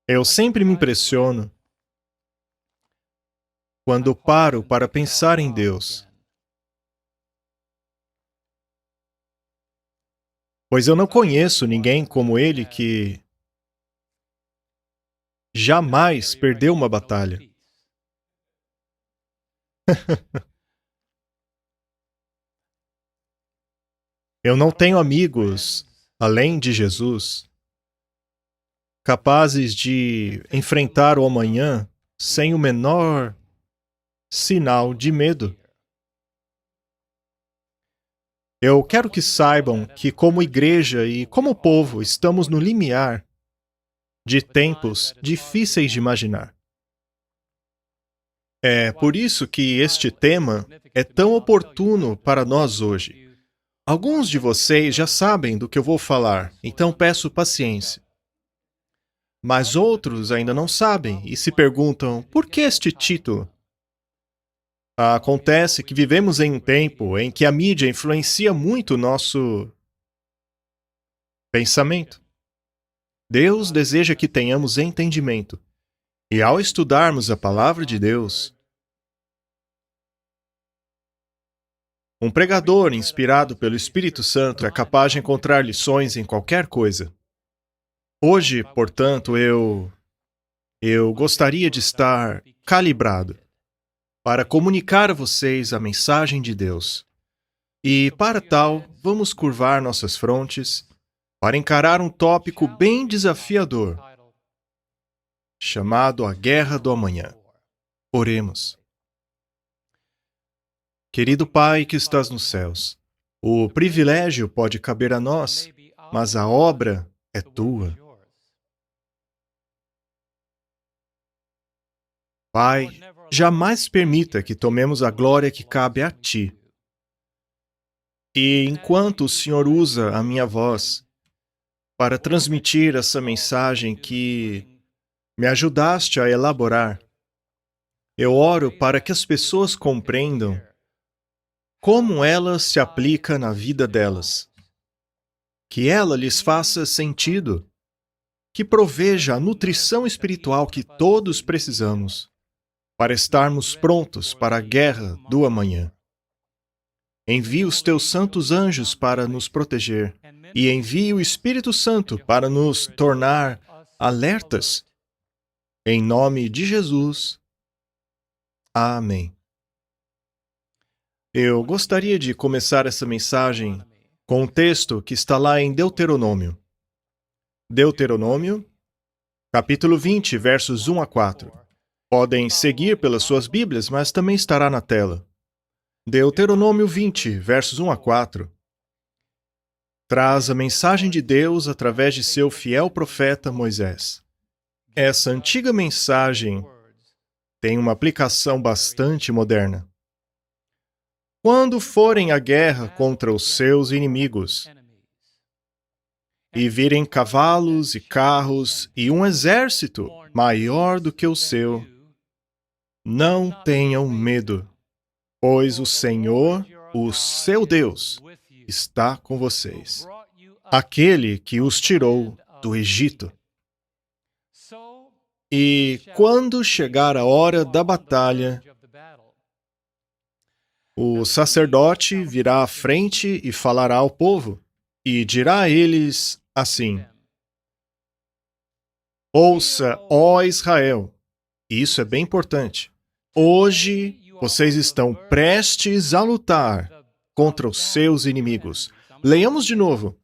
Eu sempre me impressiono quando paro para pensar em Deus, pois eu não conheço ninguém como Ele que jamais perdeu uma batalha. Eu não tenho amigos, além de Jesus, capazes de enfrentar o amanhã sem o menor sinal de medo. Eu quero que saibam que, como igreja e como povo, estamos no limiar de tempos difíceis de imaginar. É por isso que este tema é tão oportuno para nós hoje. Alguns de vocês já sabem do que eu vou falar, então peço paciência. Mas outros ainda não sabem e se perguntam por que este título? Acontece que vivemos em um tempo em que a mídia influencia muito o nosso pensamento. Deus deseja que tenhamos entendimento. E ao estudarmos a palavra de Deus, um pregador inspirado pelo Espírito Santo é capaz de encontrar lições em qualquer coisa. Hoje, portanto, eu gostaria de estar calibrado para comunicar a vocês a mensagem de Deus. E, para tal, vamos curvar nossas frontes para encarar um tópico bem desafiador, chamado a Guerra do Amanhã. Oremos. Querido Pai que estás nos céus, o privilégio pode caber a nós, mas a obra é tua. Pai, jamais permita que tomemos a glória que cabe a ti. E enquanto o Senhor usa a minha voz para transmitir essa mensagem que me ajudaste a elaborar, eu oro para que as pessoas compreendam como ela se aplica na vida delas, que ela lhes faça sentido, que proveja a nutrição espiritual que todos precisamos para estarmos prontos para a guerra do amanhã. Envie os teus santos anjos para nos proteger e envie o Espírito Santo para nos tornar alertas. Em nome de Jesus. Amém. Eu gostaria de começar essa mensagem com um texto que está lá em Deuteronômio. Deuteronômio, capítulo 20, versos 1 a 4. Podem seguir pelas suas Bíblias, mas também estará na tela. Deuteronômio 20, versos 1 a 4. Traz a mensagem de Deus através de seu fiel profeta Moisés. Essa antiga mensagem tem uma aplicação bastante moderna. Quando forem à guerra contra os seus inimigos, e virem cavalos e carros e um exército maior do que o seu, não tenham medo, pois o Senhor, o seu Deus, está com vocês, aquele que os tirou do Egito. E quando chegar a hora da batalha, o sacerdote virá à frente e falará ao povo, e dirá a eles assim: Ouça, ó Israel, isso é bem importante. Hoje vocês estão prestes a lutar contra os seus inimigos. Leiamos de novo.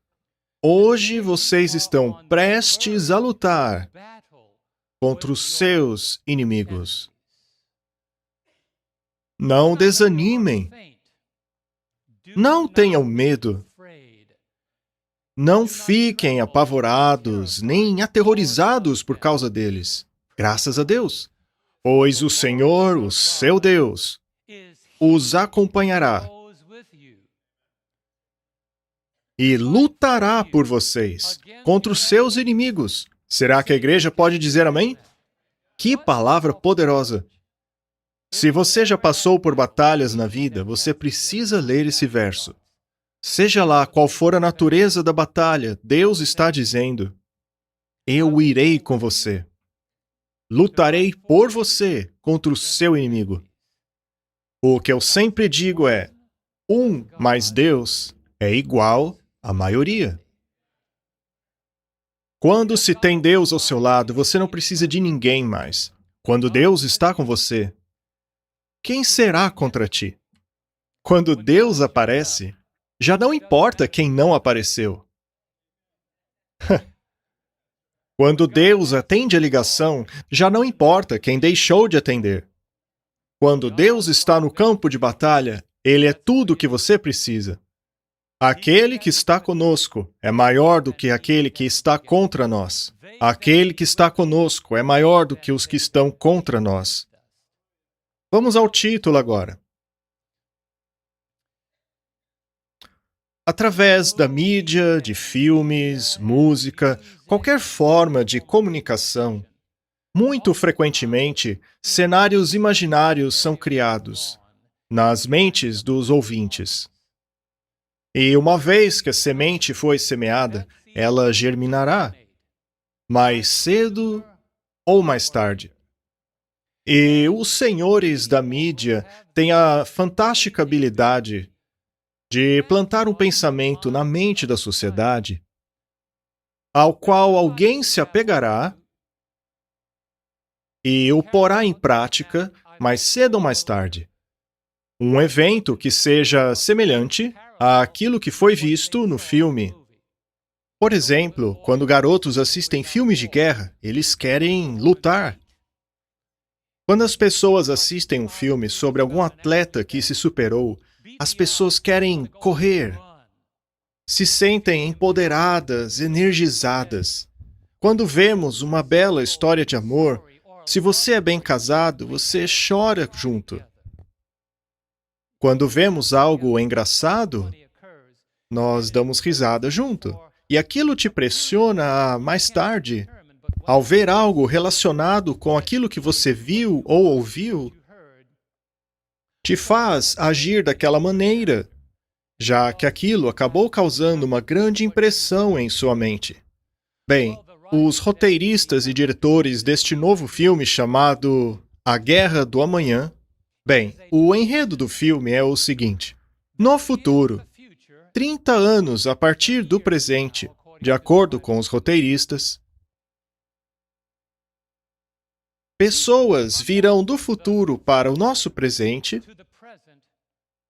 Hoje vocês estão prestes a lutar contra os seus inimigos. Não desanimem. Não tenham medo. Não fiquem apavorados, nem aterrorizados por causa deles. Graças a Deus. Pois o Senhor, o seu Deus, os acompanhará e lutará por vocês contra os seus inimigos. Será que a igreja pode dizer amém? Que palavra poderosa! Se você já passou por batalhas na vida, você precisa ler esse verso. Seja lá qual for a natureza da batalha, Deus está dizendo: Eu irei com você. lutarei por você contra o seu inimigo. O que eu sempre digo é, mais Deus é igual à maioria. Quando se tem Deus ao seu lado, você não precisa de ninguém mais. Quando Deus está com você, quem será contra ti? Quando Deus aparece, já não importa quem não apareceu. Quando Deus atende a ligação, já não importa quem deixou de atender. Quando Deus está no campo de batalha, Ele é tudo o que você precisa. Aquele que está conosco é maior do que aquele que está contra nós. Aquele que está conosco é maior do que os que estão contra nós. Vamos ao título agora. Através da mídia, de filmes, música, qualquer forma de comunicação, muito frequentemente, cenários imaginários são criados nas mentes dos ouvintes. E uma vez que a semente foi semeada, ela germinará, mais cedo ou mais tarde. E os senhores da mídia têm a fantástica habilidade de plantar um pensamento na mente da sociedade, ao qual alguém se apegará e o porá em prática mais cedo ou mais tarde. Um evento que seja semelhante àquilo que foi visto no filme. Por exemplo, quando garotos assistem filmes de guerra, eles querem lutar. Quando as pessoas assistem um filme sobre algum atleta que se superou, as pessoas querem correr. Se sentem empoderadas, energizadas. Quando vemos uma bela história de amor, se você é bem casado, você chora junto. Quando vemos algo engraçado, nós damos risada junto. E aquilo te pressiona a, mais tarde, ao ver algo relacionado com aquilo que você viu ou ouviu, te faz agir daquela maneira, já que aquilo acabou causando uma grande impressão em sua mente. Bem, os roteiristas e diretores deste novo filme chamado A Guerra do Amanhã. Bem, o enredo do filme é o seguinte. No futuro, 30 anos a partir do presente, de acordo com os roteiristas, pessoas virão do futuro para o nosso presente,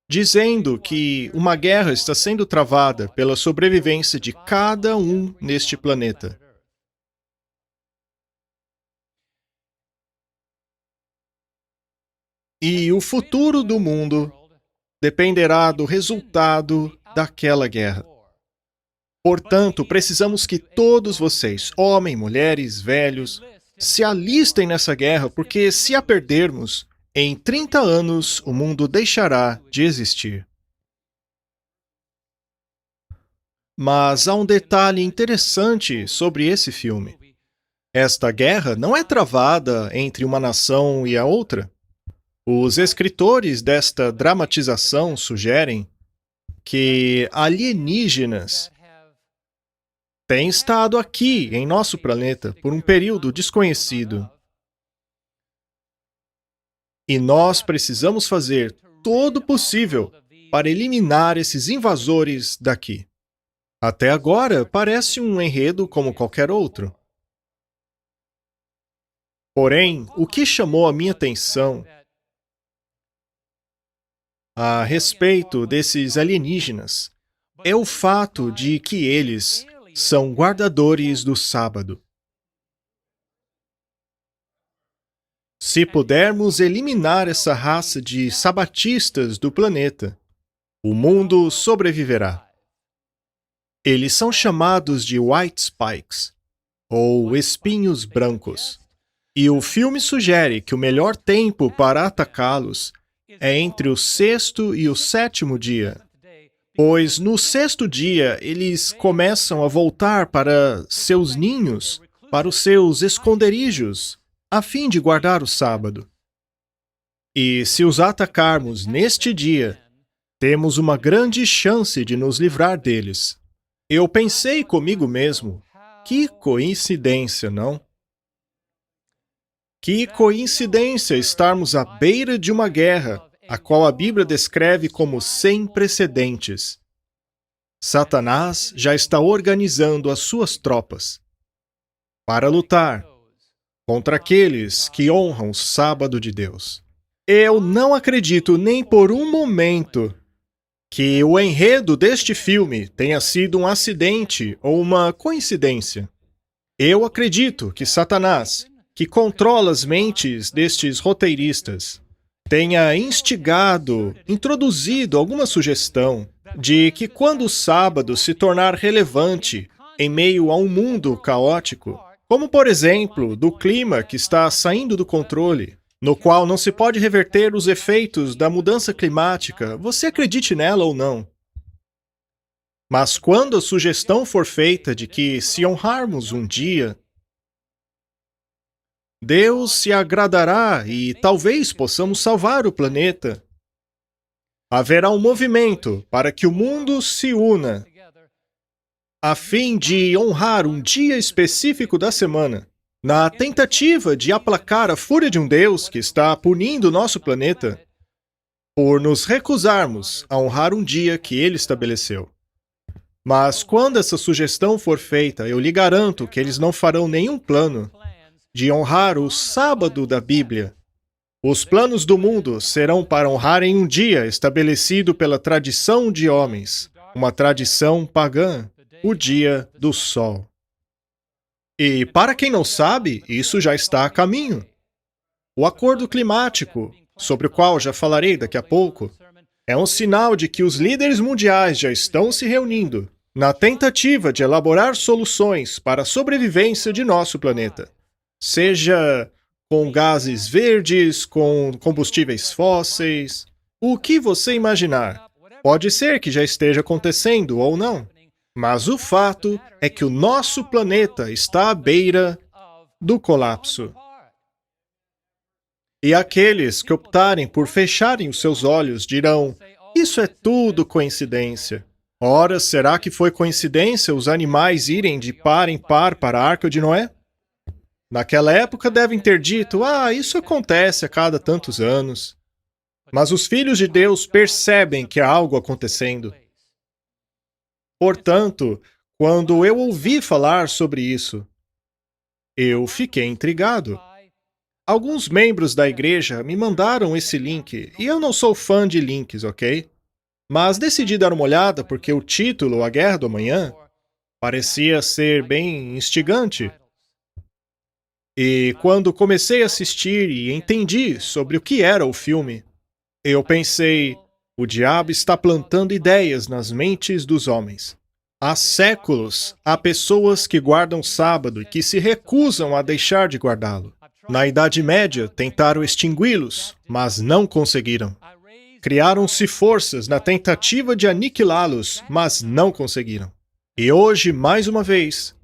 dizendo que uma guerra está sendo travada pela sobrevivência de cada um neste planeta. E o futuro do mundo dependerá do resultado daquela guerra. Portanto, precisamos que todos vocês, homens, mulheres, velhos, se alistem nessa guerra, porque se a perdermos, em 30 anos o mundo deixará de existir. Mas há um detalhe interessante sobre esse filme. Esta guerra não é travada entre uma nação e a outra. Os escritores desta dramatização sugerem que alienígenas têm estado aqui em nosso planeta por um período desconhecido. E nós precisamos fazer todo o possível para eliminar esses invasores daqui. Até agora, parece um enredo como qualquer outro. Porém, o que chamou a minha atenção a respeito desses alienígenas é o fato de que eles são guardadores do sábado. Se pudermos eliminar essa raça de sabatistas do planeta, o mundo sobreviverá. Eles são chamados de White Spikes, ou espinhos brancos. E o filme sugere que o melhor tempo para atacá-los é entre o sexto e o sétimo dia, pois no sexto dia eles começam a voltar para seus ninhos, para os seus esconderijos, a fim de guardar o sábado. E se os atacarmos neste dia, temos uma grande chance de nos livrar deles. Eu pensei comigo mesmo, que coincidência, não? Que coincidência estarmos à beira de uma guerra, a qual a Bíblia descreve como sem precedentes. Satanás já está organizando as suas tropas para lutar contra aqueles que honram o sábado de Deus. Eu não acredito nem por um momento que o enredo deste filme tenha sido um acidente ou uma coincidência. Eu acredito que Satanás, que controla as mentes destes roteiristas, tenha instigado, introduzido alguma sugestão de que quando o sábado se tornar relevante em meio a um mundo caótico, como por exemplo do clima que está saindo do controle, no qual não se pode reverter os efeitos da mudança climática, você acredite nela ou não. Mas quando a sugestão for feita de que, se honrarmos um dia, Deus se agradará e talvez possamos salvar o planeta, haverá um movimento para que o mundo se una a fim de honrar um dia específico da semana, na tentativa de aplacar a fúria de um Deus que está punindo o nosso planeta por nos recusarmos a honrar um dia que ele estabeleceu. Mas quando essa sugestão for feita, eu lhe garanto que eles não farão nenhum plano de honrar o sábado da Bíblia. Os planos do mundo serão para honrar em um dia estabelecido pela tradição de homens, uma tradição pagã, o dia do sol. E, para quem não sabe, isso já está a caminho. O acordo climático, sobre o qual já falarei daqui a pouco, é um sinal de que os líderes mundiais já estão se reunindo na tentativa de elaborar soluções para a sobrevivência de nosso planeta. Seja com gases verdes, com combustíveis fósseis, o que você imaginar. Pode ser que já esteja acontecendo ou não. Mas o fato é que o nosso planeta está à beira do colapso. E aqueles que optarem por fecharem os seus olhos dirão: isso é tudo coincidência. Ora, será que foi coincidência os animais irem de par em par para a Arca de Noé? Naquela época devem ter dito: isso acontece a cada tantos anos. Mas os filhos de Deus percebem que há algo acontecendo. Portanto, quando eu ouvi falar sobre isso, eu fiquei intrigado. Alguns membros da igreja me mandaram esse link, e eu não sou fã de links, ok? Mas decidi dar uma olhada porque o título, A Guerra do Amanhã, parecia ser bem instigante. E quando comecei a assistir e entendi sobre o que era o filme, eu pensei: o diabo está plantando ideias nas mentes dos homens. Há séculos, há pessoas que guardam sábado e que se recusam a deixar de guardá-lo. Na Idade Média, tentaram extingui-los, mas não conseguiram. Criaram-se forças na tentativa de aniquilá-los, mas não conseguiram. E hoje, mais uma vez,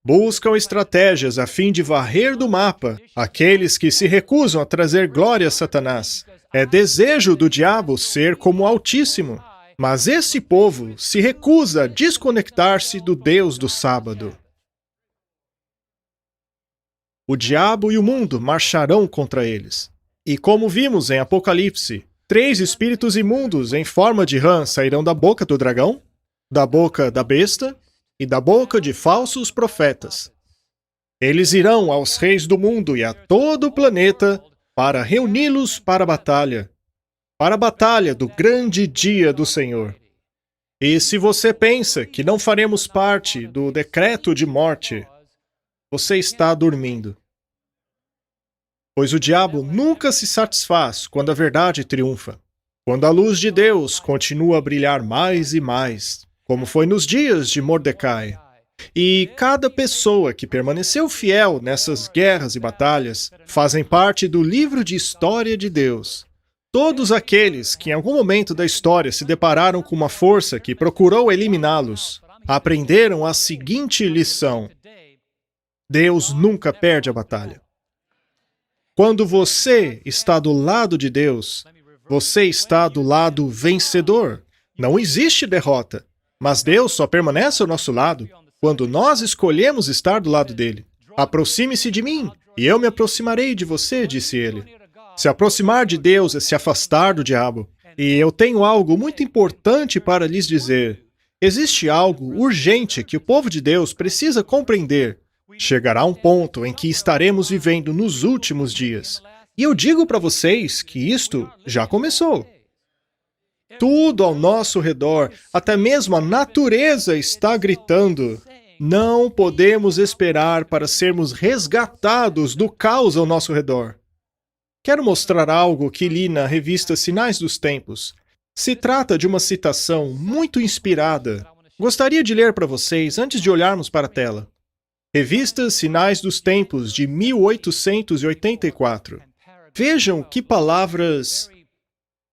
buscam estratégias a fim de varrer do mapa aqueles que se recusam a trazer glória a Satanás. É desejo do diabo ser como o Altíssimo, mas esse povo se recusa a desconectar-se do Deus do sábado. O diabo e o mundo marcharão contra eles. E como vimos em Apocalipse, 3 espíritos imundos em forma de rã sairão da boca do dragão, da boca da besta e da boca de falsos profetas. Eles irão aos reis do mundo e a todo o planeta para reuni-los para a batalha do grande dia do Senhor. E se você pensa que não faremos parte do decreto de morte, você está dormindo. Pois o diabo nunca se satisfaz quando a verdade triunfa, quando a luz de Deus continua a brilhar mais e mais, como foi nos dias de Mordecai. E cada pessoa que permaneceu fiel nessas guerras e batalhas fazem parte do livro de história de Deus. Todos aqueles que em algum momento da história se depararam com uma força que procurou eliminá-los, aprenderam a seguinte lição: Deus nunca perde a batalha. Quando você está do lado de Deus, você está do lado vencedor. Não existe derrota, mas Deus só permanece ao nosso lado quando nós escolhemos estar do lado dele. Aproxime-se de mim E eu me aproximarei de você, disse ele. Se aproximar de Deus é se afastar do diabo. E eu tenho algo muito importante para lhes dizer. Existe algo urgente que o povo de Deus precisa compreender. Chegará um ponto em que estaremos vivendo nos últimos dias. E eu digo para vocês que isto já começou. Tudo ao nosso redor, até mesmo a natureza está gritando. Não podemos esperar para sermos resgatados do caos ao nosso redor. Quero mostrar algo que li na revista Sinais dos Tempos. Se trata de uma citação muito inspirada. Gostaria de ler para vocês antes de olharmos para a tela. Revista Sinais dos Tempos, de 1884. Vejam que palavras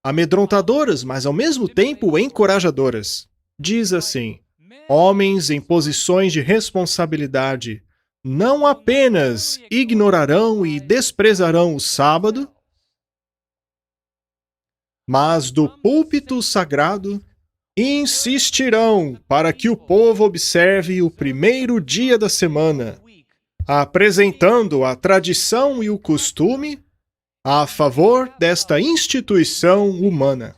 amedrontadoras, mas ao mesmo tempo encorajadoras. Diz assim: homens em posições de responsabilidade não apenas ignorarão e desprezarão o sábado, mas do púlpito sagrado insistirão para que o povo observe o primeiro dia da semana, apresentando a tradição e o costume a favor desta instituição humana.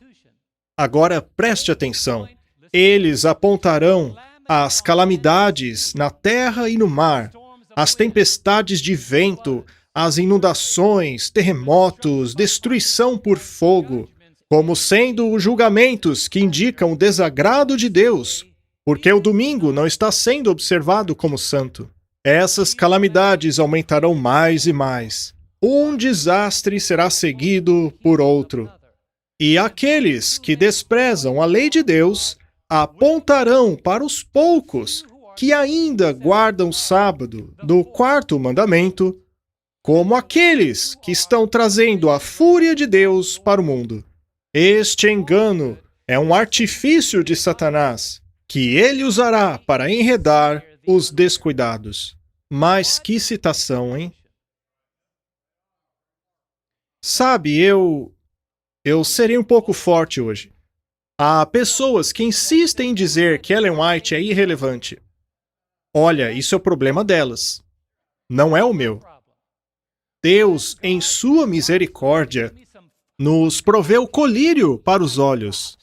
Agora preste atenção. Eles apontarão as calamidades na terra e no mar, as tempestades de vento, as inundações, terremotos, destruição por fogo, como sendo os julgamentos que indicam o desagrado de Deus, porque o domingo não está sendo observado como santo. Essas calamidades aumentarão mais e mais. Um desastre será seguido por outro. E aqueles que desprezam a lei de Deus apontarão para os poucos que ainda guardam o sábado do quarto mandamento, como aqueles que estão trazendo a fúria de Deus para o mundo. Este engano é um artifício de Satanás, que ele usará para enredar os descuidados. Mas que citação, hein? Sabe, eu serei um pouco forte hoje. Há pessoas que insistem em dizer que Ellen White é irrelevante. Olha, isso é o problema delas. Não é o meu. Deus, em sua misericórdia, nos proveu colírio para os olhos,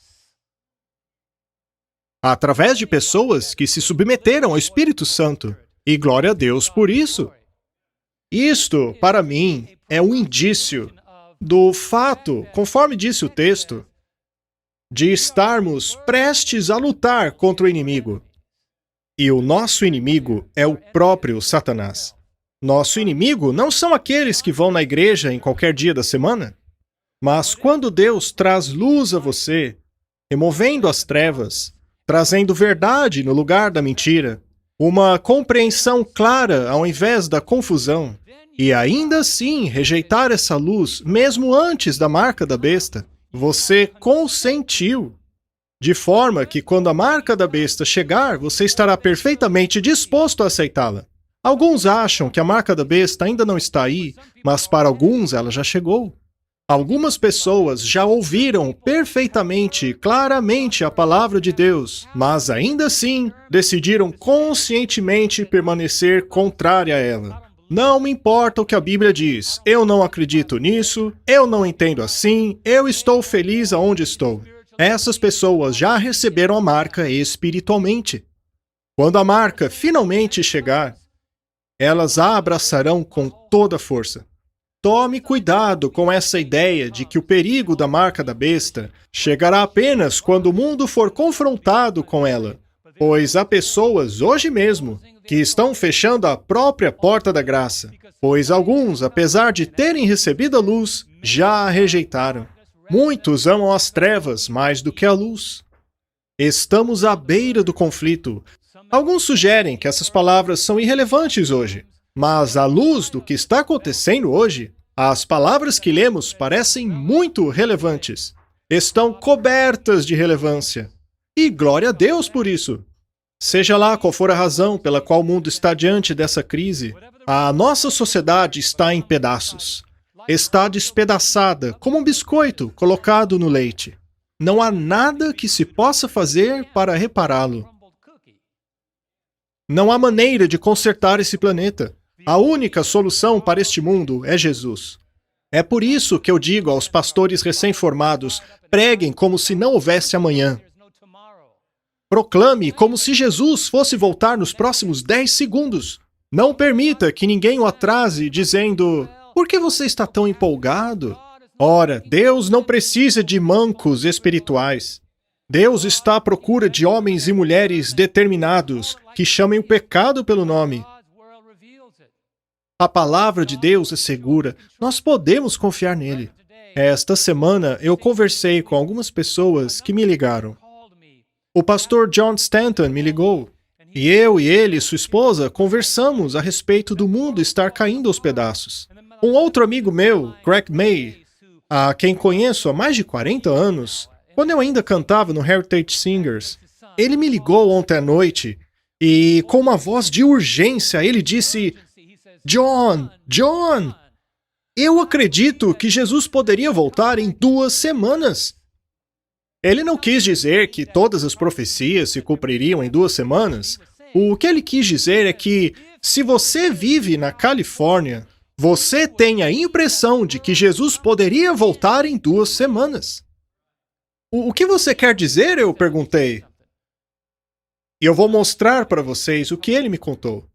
através de pessoas que se submeteram ao Espírito Santo. E glória a Deus por isso. Isto, para mim, é um indício do fato, conforme disse o texto, de estarmos prestes a lutar contra o inimigo. E o nosso inimigo é o próprio Satanás. Nosso inimigo não são aqueles que vão na igreja em qualquer dia da semana, mas quando Deus traz luz a você, removendo as trevas, trazendo verdade no lugar da mentira, uma compreensão clara ao invés da confusão, e ainda assim rejeitar essa luz, mesmo antes da marca da besta, você consentiu. De forma que quando a marca da besta chegar, você estará perfeitamente disposto a aceitá-la. Alguns acham que a marca da besta ainda não está aí, mas para alguns ela já chegou. Algumas pessoas já ouviram perfeitamente, claramente a palavra de Deus, mas ainda assim decidiram conscientemente permanecer contrária a ela. Não me importa o que a Bíblia diz, eu não acredito nisso, eu não entendo assim, eu estou feliz aonde estou. Essas pessoas já receberam a marca espiritualmente. Quando a marca finalmente chegar, elas a abraçarão com toda a força. Tome cuidado com essa ideia de que o perigo da marca da besta chegará apenas quando o mundo for confrontado com ela, pois há pessoas hoje mesmo que estão fechando a própria porta da graça, pois alguns, apesar de terem recebido a luz, já a rejeitaram. Muitos amam as trevas mais do que a luz. Estamos à beira do conflito. Alguns sugerem que essas palavras são irrelevantes hoje, mas à luz do que está acontecendo hoje, as palavras que lemos parecem muito relevantes. Estão cobertas de relevância. E glória a Deus por isso. Seja lá qual for a razão pela qual o mundo está diante dessa crise, a nossa sociedade está em pedaços. Está despedaçada, como um biscoito colocado no leite. Não há nada que se possa fazer para repará-lo. Não há maneira de consertar esse planeta. A única solução para este mundo é Jesus. É por isso que eu digo aos pastores recém-formados: preguem como se não houvesse amanhã. Proclame como se Jesus fosse voltar nos próximos 10 segundos. Não permita que ninguém o atrase dizendo: por que você está tão empolgado? Ora, Deus não precisa de mancos espirituais. Deus está à procura de homens e mulheres determinados que chamem o pecado pelo nome. A palavra de Deus é segura. Nós podemos confiar nele. Esta semana eu conversei com algumas pessoas que me ligaram. O pastor John Stanton me ligou. E eu e ele e sua esposa conversamos a respeito do mundo estar caindo aos pedaços. Um outro amigo meu, Greg May, a quem conheço há mais de 40 anos, quando eu ainda cantava no Heritage Singers, ele me ligou ontem à noite e, com uma voz de urgência, ele disse: John, eu acredito que Jesus poderia voltar em 2 semanas. Ele não quis dizer que todas as profecias se cumpririam em 2 semanas. O que ele quis dizer é que, se você vive na Califórnia, você tem a impressão de que Jesus poderia voltar em 2 semanas. O que você quer dizer? Eu perguntei. E eu vou mostrar para vocês o que ele me contou.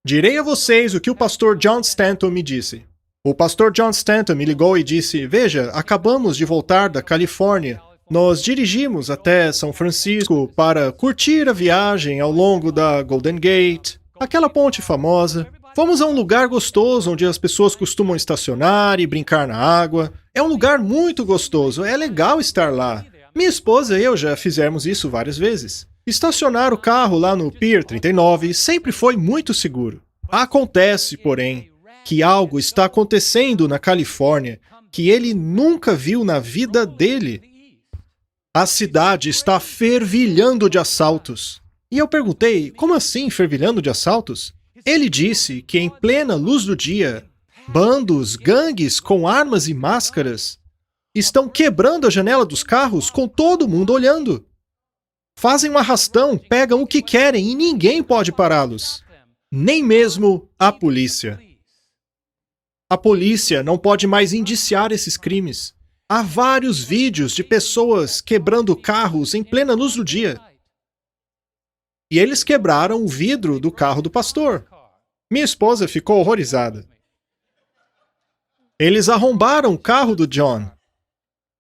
Direi a vocês o que o pastor John Stanton me disse. O pastor John Stanton me ligou e disse: veja, acabamos de voltar da Califórnia. Nós dirigimos até São Francisco para curtir a viagem ao longo da Golden Gate, aquela ponte famosa. Fomos a um lugar gostoso onde as pessoas costumam estacionar e brincar na água. É um lugar muito gostoso, é legal estar lá. Minha esposa e eu já fizemos isso várias vezes. Estacionar o carro lá no Pier 39 sempre foi muito seguro. Acontece, porém, que algo está acontecendo na Califórnia que ele nunca viu na vida dele. A cidade está fervilhando de assaltos. E eu perguntei: como assim fervilhando de assaltos? Ele disse que em plena luz do dia, bandos, gangues com armas e máscaras estão quebrando a janela dos carros com todo mundo olhando. Fazem um arrastão, pegam o que querem e ninguém pode pará-los. Nem mesmo a polícia. A polícia não pode mais indiciar esses crimes. Há vários vídeos de pessoas quebrando carros em plena luz do dia. E eles quebraram o vidro do carro do pastor. Minha esposa ficou horrorizada. Eles arrombaram o carro do John.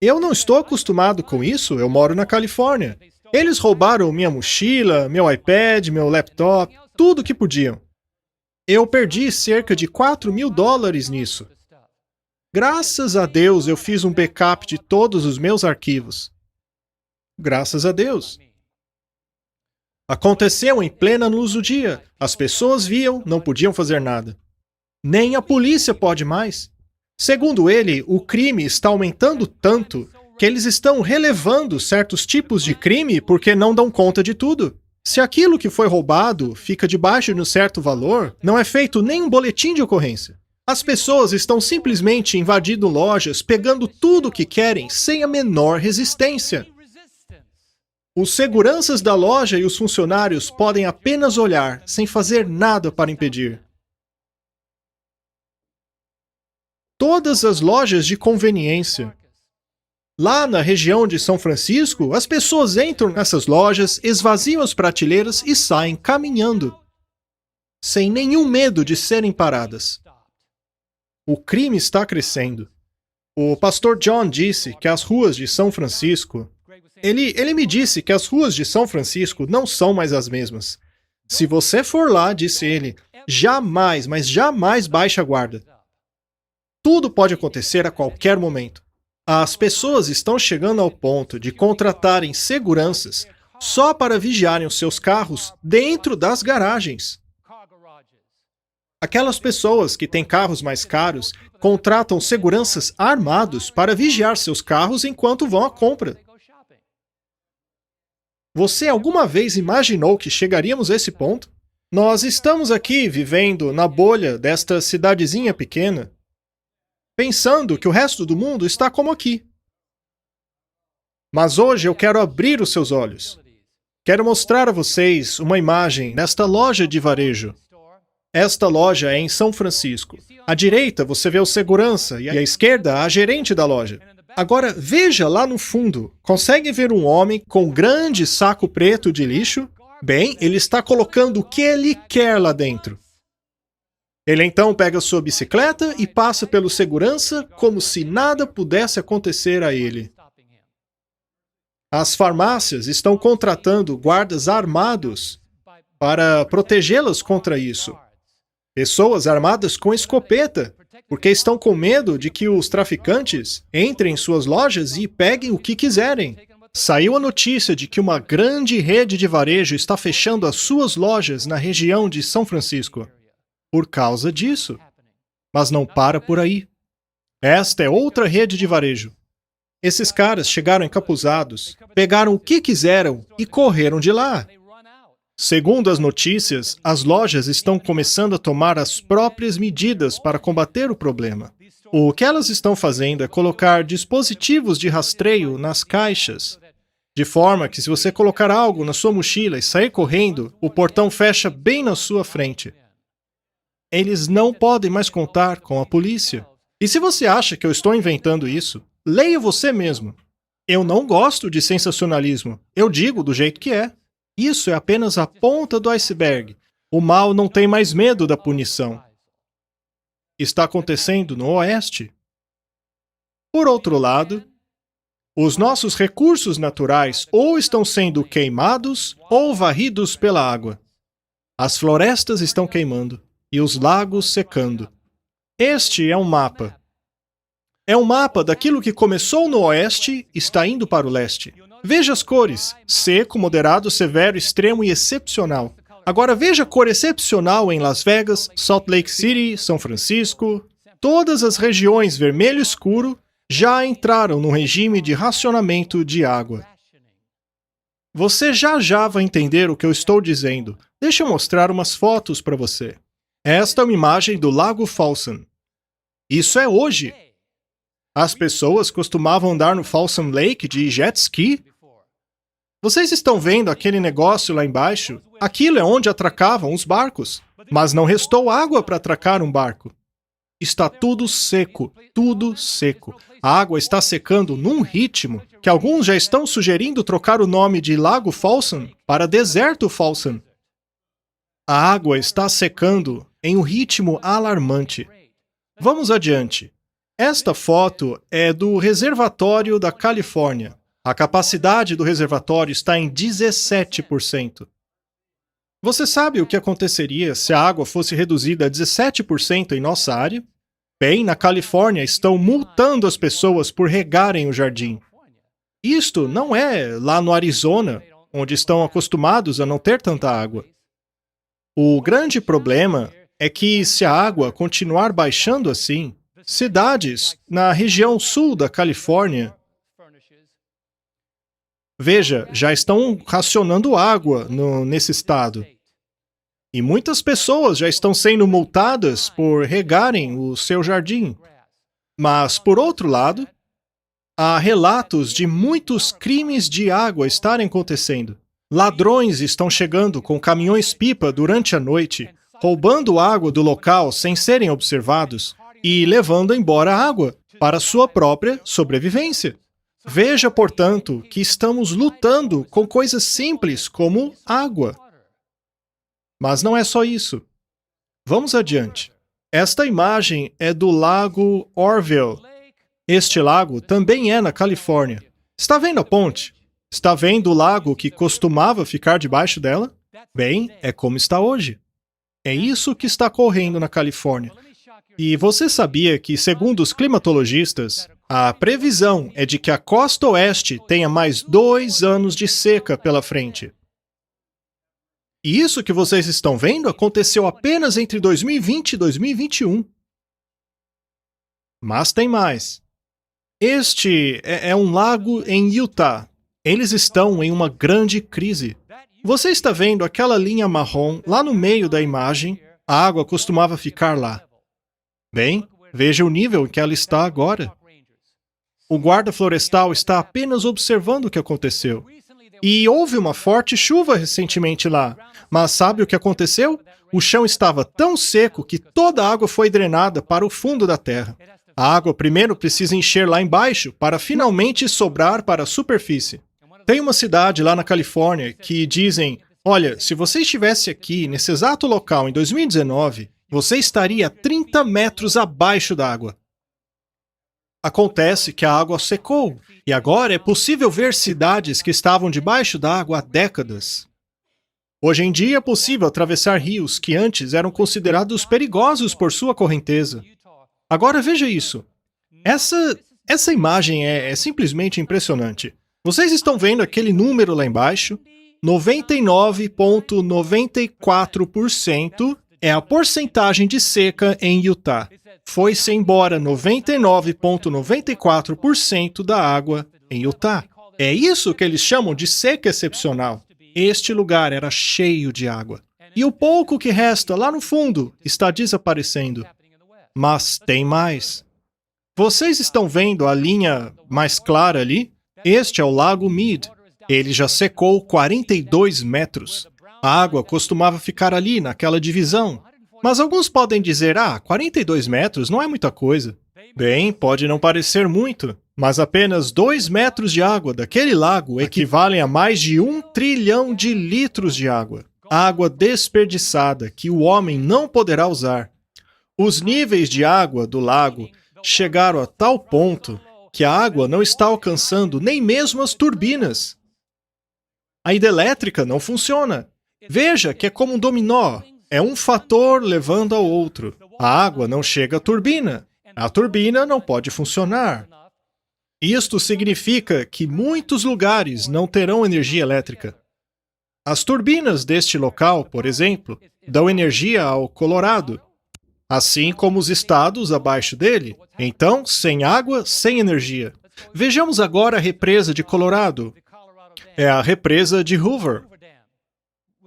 Eu não estou acostumado com isso, eu moro na Califórnia. Eles roubaram minha mochila, meu iPad, meu laptop, tudo que podiam. Eu perdi cerca de $4.000 nisso. Graças a Deus eu fiz um backup de todos os meus arquivos. Graças a Deus. Aconteceu em plena luz do dia. As pessoas viam, não podiam fazer nada. Nem a polícia pode mais. Segundo ele, o crime está aumentando tanto que eles estão relevando certos tipos de crime porque não dão conta de tudo. Se aquilo que foi roubado fica debaixo de um certo valor, não é feito nem um boletim de ocorrência. As pessoas estão simplesmente invadindo lojas, pegando tudo o que querem, sem a menor resistência. Os seguranças da loja e os funcionários podem apenas olhar, sem fazer nada para impedir. Todas as lojas de conveniência. Lá na região de São Francisco, as pessoas entram nessas lojas, esvaziam as prateleiras e saem caminhando, sem nenhum medo de serem paradas. O crime está crescendo. O pastor John disse que as ruas de São Francisco... Ele me disse que as ruas de São Francisco não são mais as mesmas. Se você for lá, disse ele, jamais, mas jamais baixe a guarda. Tudo pode acontecer a qualquer momento. As pessoas estão chegando ao ponto de contratarem seguranças só para vigiarem os seus carros dentro das garagens. Aquelas pessoas que têm carros mais caros contratam seguranças armados para vigiar seus carros enquanto vão à compra. Você alguma vez imaginou que chegaríamos a esse ponto? Nós estamos aqui vivendo na bolha desta cidadezinha pequena, pensando que o resto do mundo está como aqui. Mas hoje eu quero abrir os seus olhos. Quero mostrar a vocês uma imagem desta loja de varejo. Esta loja é em São Francisco. À direita, você vê o segurança e à esquerda, a gerente da loja. Agora, veja lá no fundo. Consegue ver um homem com um grande saco preto de lixo? Bem, ele está colocando o que ele quer lá dentro. Ele então pega sua bicicleta e passa pelo segurança como se nada pudesse acontecer a ele. As farmácias estão contratando guardas armados para protegê-las contra isso. Pessoas armadas com escopeta, porque estão com medo de que os traficantes entrem em suas lojas e peguem o que quiserem. Saiu a notícia de que uma grande rede de varejo está fechando as suas lojas na região de São Francisco por causa disso. Mas não para por aí. Esta é outra rede de varejo. Esses caras chegaram encapuzados, pegaram o que quiseram e correram de lá. Segundo as notícias, as lojas estão começando a tomar as próprias medidas para combater o problema. O que elas estão fazendo é colocar dispositivos de rastreio nas caixas, de forma que se você colocar algo na sua mochila e sair correndo, o portão fecha bem na sua frente. Eles não podem mais contar com a polícia. E se você acha que eu estou inventando isso, leia você mesmo. Eu não gosto de sensacionalismo. Eu digo do jeito que é. Isso é apenas a ponta do iceberg. O mal não tem mais medo da punição. Está acontecendo no Oeste. Por outro lado, os nossos recursos naturais ou estão sendo queimados ou varridos pela água. As florestas estão queimando e os lagos secando. Este é um mapa. É um mapa daquilo que começou no Oeste e está indo para o Leste. Veja as cores: seco, moderado, severo, extremo e excepcional. Agora veja a cor excepcional em Las Vegas, Salt Lake City, São Francisco. Todas as regiões vermelho escuro já entraram no regime de racionamento de água. Você já vai entender o que eu estou dizendo. Deixa eu mostrar umas fotos para você. Esta é uma imagem do Lago Folsom. Isso é hoje. As pessoas costumavam andar no Folsom Lake de jet ski. Vocês estão vendo aquele negócio lá embaixo? Aquilo é onde atracavam os barcos. Mas não restou água para atracar um barco. Está tudo seco, tudo seco. A água está secando num ritmo que alguns já estão sugerindo trocar o nome de Lago Folsom para Deserto Folsom. A água está secando em um ritmo alarmante. Vamos adiante. Esta foto é do reservatório da Califórnia. A capacidade do reservatório está em 17%. Você sabe o que aconteceria se a água fosse reduzida a 17% em nossa área? Bem, na Califórnia estão multando as pessoas por regarem o jardim. Isto não é lá no Arizona, onde estão acostumados a não ter tanta água. O grande problema é que se a água continuar baixando assim, cidades na região sul da Califórnia, veja, já estão racionando água nesse estado. E muitas pessoas já estão sendo multadas por regarem o seu jardim. Mas, por outro lado, há relatos de muitos crimes de água estarem acontecendo. Ladrões estão chegando com caminhões-pipa durante a noite, roubando água do local sem serem observados e levando embora a água para sua própria sobrevivência. Veja, portanto, que estamos lutando com coisas simples como água. Mas não é só isso. Vamos adiante. Esta imagem é do Lago Orville. Este lago também é na Califórnia. Está vendo a ponte? Está vendo o lago que costumava ficar debaixo dela? Bem, é como está hoje. É isso que está ocorrendo na Califórnia. E você sabia que, segundo os climatologistas, a previsão é de que a costa oeste tenha mais 2 anos de seca pela frente. E isso que vocês estão vendo aconteceu apenas entre 2020 e 2021. Mas tem mais. Este é um lago em Utah. Eles estão em uma grande crise. Você está vendo aquela linha marrom lá no meio da imagem? A água costumava ficar lá. Bem, veja o nível em que ela está agora. O guarda florestal está apenas observando o que aconteceu. E houve uma forte chuva recentemente lá. Mas sabe o que aconteceu? O chão estava tão seco que toda a água foi drenada para o fundo da terra. A água primeiro precisa encher lá embaixo para finalmente sobrar para a superfície. Tem uma cidade lá na Califórnia que dizem: olha, se você estivesse aqui, nesse exato local, em 2019, você estaria 30 metros abaixo da água. Acontece que a água secou, e agora é possível ver cidades que estavam debaixo da água há décadas. Hoje em dia é possível atravessar rios que antes eram considerados perigosos por sua correnteza. Agora veja isso. Essa imagem é simplesmente impressionante. Vocês estão vendo aquele número lá embaixo? 99,94% é a porcentagem de seca em Utah. Foi-se embora 99,94% da água em Utah. É isso que eles chamam de seca excepcional. Este lugar era cheio de água. E o pouco que resta lá no fundo está desaparecendo. Mas tem mais. Vocês estão vendo a linha mais clara ali? Este é o Lago Mead. Ele já secou 42 metros. A água costumava ficar ali, naquela divisão. Mas alguns podem dizer, 42 metros não é muita coisa. Bem, pode não parecer muito, mas apenas 2 metros de água daquele lago equivalem a mais de 1 trilhão de litros de água. Água desperdiçada que o homem não poderá usar. Os níveis de água do lago chegaram a tal ponto que a água não está alcançando nem mesmo as turbinas. A hidrelétrica não funciona. Veja que é como um dominó. É um fator levando ao outro. A água não chega à turbina. A turbina não pode funcionar. Isto significa que muitos lugares não terão energia elétrica. As turbinas deste local, por exemplo, dão energia ao Colorado, assim como os estados abaixo dele. Então, sem água, sem energia. Vejamos agora a represa de Colorado. É a represa de Hoover.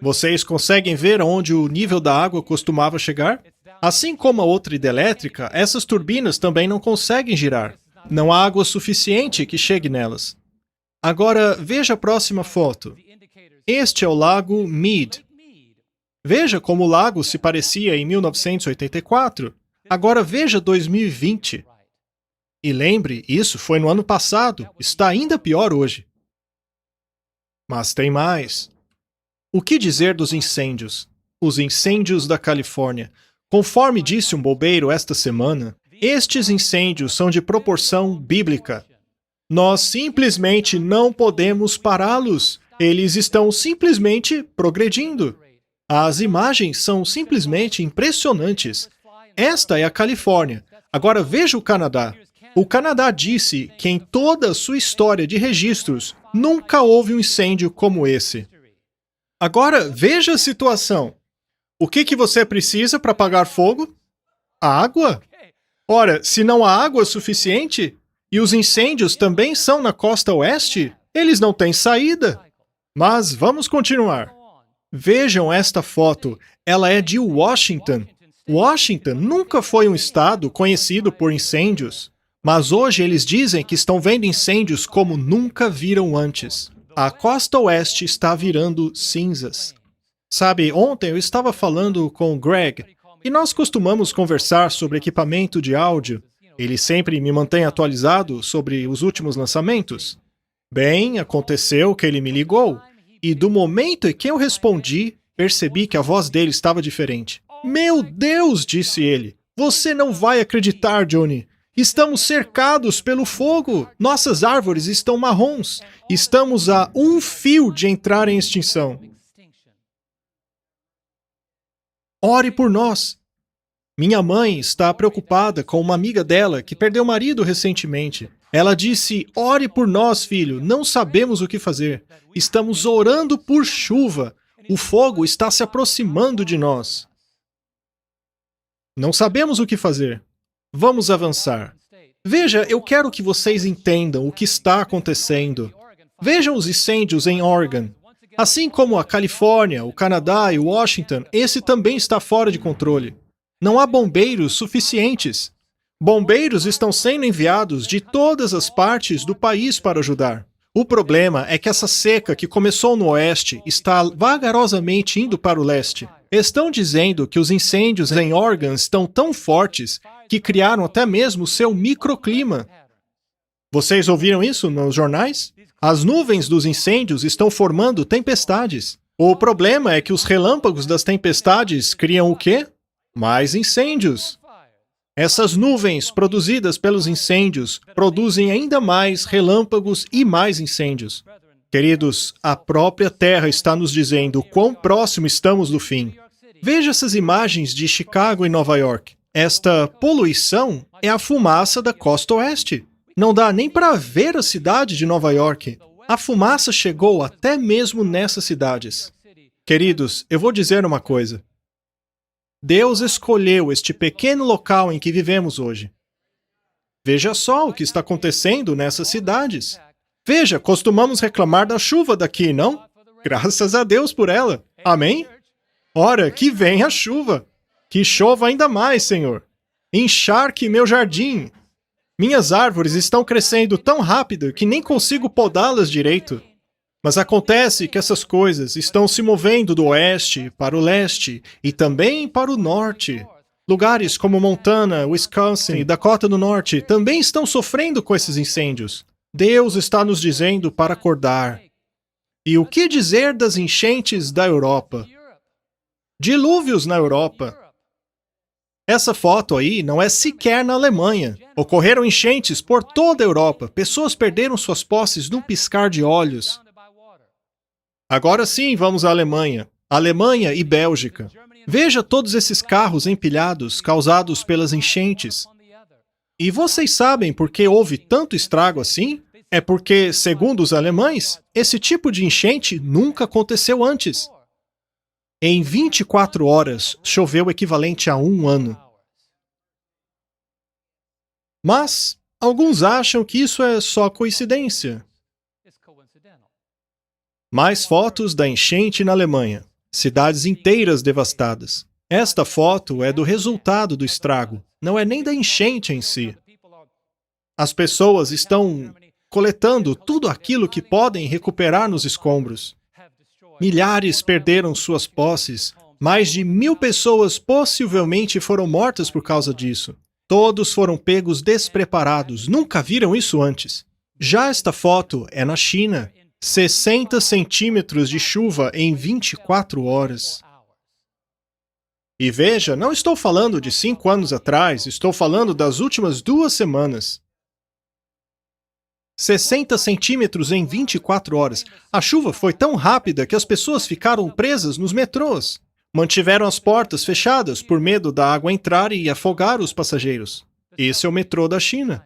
Vocês conseguem ver onde o nível da água costumava chegar? Assim como a outra hidrelétrica, essas turbinas também não conseguem girar. Não há água suficiente que chegue nelas. Agora, veja a próxima foto. Este é o Lago Mead. Veja como o lago se parecia em 1984. Agora veja 2020. E lembre, isso foi no ano passado. Está ainda pior hoje. Mas tem mais. O que dizer dos incêndios? Os incêndios da Califórnia. Conforme disse um bobeiro esta semana, estes incêndios são de proporção bíblica. Nós simplesmente não podemos pará-los. Eles estão simplesmente progredindo. As imagens são simplesmente impressionantes. Esta é a Califórnia. Agora veja o Canadá. O Canadá disse que em toda a sua história de registros, nunca houve um incêndio como esse. Agora veja a situação. O que você precisa para apagar fogo? Água? Ora, se não há água suficiente, e os incêndios também são na costa oeste, eles não têm saída. Mas vamos continuar. Vejam esta foto. Ela é de Washington. Washington nunca foi um estado conhecido por incêndios, mas hoje eles dizem que estão vendo incêndios como nunca viram antes. A costa oeste está virando cinzas. Sabe, ontem eu estava falando com o Greg, e nós costumamos conversar sobre equipamento de áudio. Ele sempre me mantém atualizado sobre os últimos lançamentos. Bem, aconteceu que ele me ligou, e do momento em que eu respondi, percebi que a voz dele estava diferente. Meu Deus, disse ele, você não vai acreditar, Johnny. Estamos cercados pelo fogo. Nossas árvores estão marrons. Estamos a um fio de entrar em extinção. Ore por nós. Minha mãe está preocupada com uma amiga dela que perdeu o marido recentemente. Ela disse, ore por nós, filho, não sabemos o que fazer. Estamos orando por chuva. O fogo está se aproximando de nós. Não sabemos o que fazer. Vamos avançar. Veja, eu quero que vocês entendam o que está acontecendo. Vejam os incêndios em Oregon. Assim como a Califórnia, o Canadá e Washington, esse também está fora de controle. Não há bombeiros suficientes. Bombeiros estão sendo enviados de todas as partes do país para ajudar. O problema é que essa seca que começou no oeste está vagarosamente indo para o leste. Estão dizendo que os incêndios em Oregon estão tão fortes que criaram até mesmo seu microclima. Vocês ouviram isso nos jornais? As nuvens dos incêndios estão formando tempestades. O problema é que os relâmpagos das tempestades criam o quê? Mais incêndios. Essas nuvens produzidas pelos incêndios produzem ainda mais relâmpagos e mais incêndios. Queridos, a própria Terra está nos dizendo o quão próximo estamos do fim. Veja essas imagens de Chicago e Nova York. Esta poluição é a fumaça da costa oeste. Não dá nem para ver a cidade de Nova York. A fumaça chegou até mesmo nessas cidades. Queridos, eu vou dizer uma coisa. Deus escolheu este pequeno local em que vivemos hoje. Veja só o que está acontecendo nessas cidades. Veja, costumamos reclamar da chuva daqui, não? Graças a Deus por ela. Amém? Ora, que venha a chuva. Que chova ainda mais, Senhor. Encharque meu jardim. Minhas árvores estão crescendo tão rápido que nem consigo podá-las direito. Mas acontece que essas coisas estão se movendo do oeste para o leste e também para o norte. Lugares como Montana, Wisconsin e Dakota do Norte também estão sofrendo com esses incêndios. Deus está nos dizendo para acordar. E o que dizer das enchentes da Europa? Dilúvios na Europa. Essa foto aí não é sequer na Alemanha. Ocorreram enchentes por toda a Europa. Pessoas perderam suas posses num piscar de olhos. Agora sim, vamos à Alemanha. Alemanha e Bélgica. Veja todos esses carros empilhados causados pelas enchentes. E vocês sabem por que houve tanto estrago assim? É porque, segundo os alemães, esse tipo de enchente nunca aconteceu antes. Em 24 horas, choveu o equivalente a um ano. Mas, alguns acham que isso é só coincidência. Mais fotos da enchente na Alemanha. Cidades inteiras devastadas. Esta foto é do resultado do estrago, não é nem da enchente em si. As pessoas estão coletando tudo aquilo que podem recuperar nos escombros. Milhares perderam suas posses. Mais de 1.000 pessoas possivelmente foram mortas por causa disso. Todos foram pegos despreparados. Nunca viram isso antes. Já esta foto é na China. 60 centímetros de chuva em 24 horas. E veja, não estou falando de 5 anos atrás, estou falando das últimas 2 semanas. 60 centímetros em 24 horas. A chuva foi tão rápida que as pessoas ficaram presas nos metrôs. Mantiveram as portas fechadas por medo da água entrar e afogar os passageiros. Esse é o metrô da China.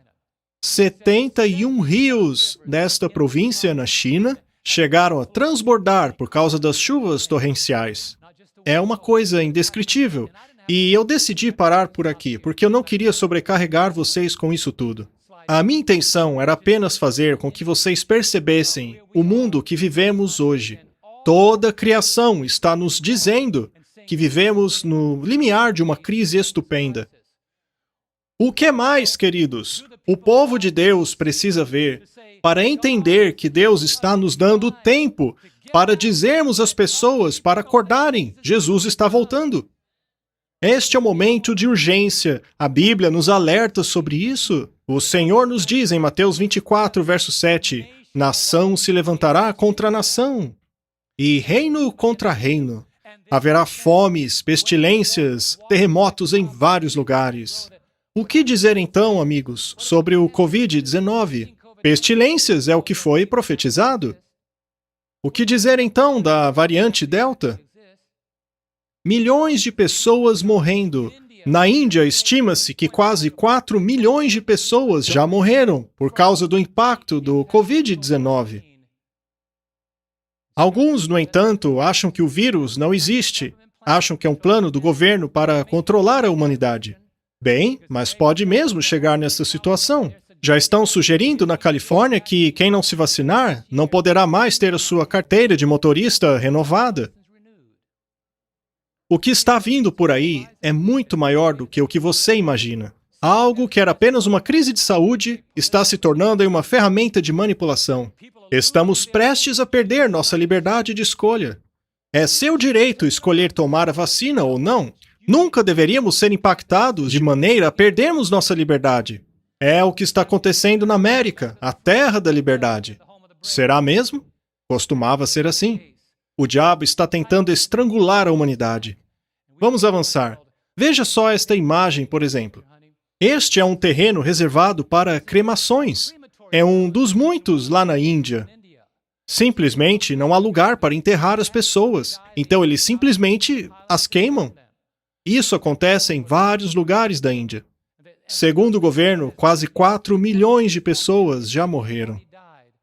71 rios desta província na China chegaram a transbordar por causa das chuvas torrenciais. É uma coisa indescritível. E eu decidi parar por aqui, porque eu não queria sobrecarregar vocês com isso tudo. A minha intenção era apenas fazer com que vocês percebessem o mundo que vivemos hoje. Toda a criação está nos dizendo que vivemos no limiar de uma crise estupenda. O que mais, queridos, o povo de Deus precisa ver para entender que Deus está nos dando tempo para dizermos às pessoas para acordarem, Jesus está voltando. Este é o momento de urgência. A Bíblia nos alerta sobre isso. O Senhor nos diz em Mateus 24, verso 7, nação se levantará contra nação, e reino contra reino. Haverá fomes, pestilências, terremotos em vários lugares. O que dizer então, amigos, sobre o Covid-19? Pestilências é o que foi profetizado. O que dizer então da variante Delta? Milhões de pessoas morrendo. Na Índia, estima-se que quase 4 milhões de pessoas já morreram por causa do impacto do Covid-19. Alguns, no entanto, acham que o vírus não existe. Acham que é um plano do governo para controlar a humanidade. Bem, mas pode mesmo chegar nessa situação. Já estão sugerindo na Califórnia que quem não se vacinar não poderá mais ter a sua carteira de motorista renovada. O que está vindo por aí é muito maior do que o que você imagina. Algo que era apenas uma crise de saúde está se tornando em uma ferramenta de manipulação. Estamos prestes a perder nossa liberdade de escolha. É seu direito escolher tomar a vacina ou não. Nunca deveríamos ser impactados de maneira a perdermos nossa liberdade. É o que está acontecendo na América, a terra da liberdade. Será mesmo? Costumava ser assim. O diabo está tentando estrangular a humanidade. Vamos avançar. Veja só esta imagem, por exemplo. Este é um terreno reservado para cremações. É um dos muitos lá na Índia. Simplesmente não há lugar para enterrar as pessoas. Então eles simplesmente as queimam. Isso acontece em vários lugares da Índia. Segundo o governo, quase 4 milhões de pessoas já morreram.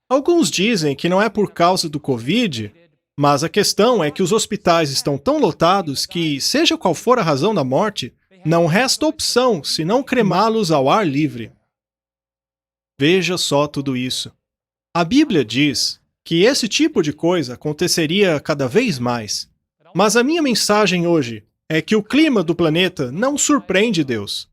Alguns dizem que não é por causa do Covid, mas a questão é que os hospitais estão tão lotados que, seja qual for a razão da morte, não resta opção senão cremá-los ao ar livre. Veja só tudo isso. A Bíblia diz que esse tipo de coisa aconteceria cada vez mais. Mas a minha mensagem hoje é que o clima do planeta não surpreende Deus.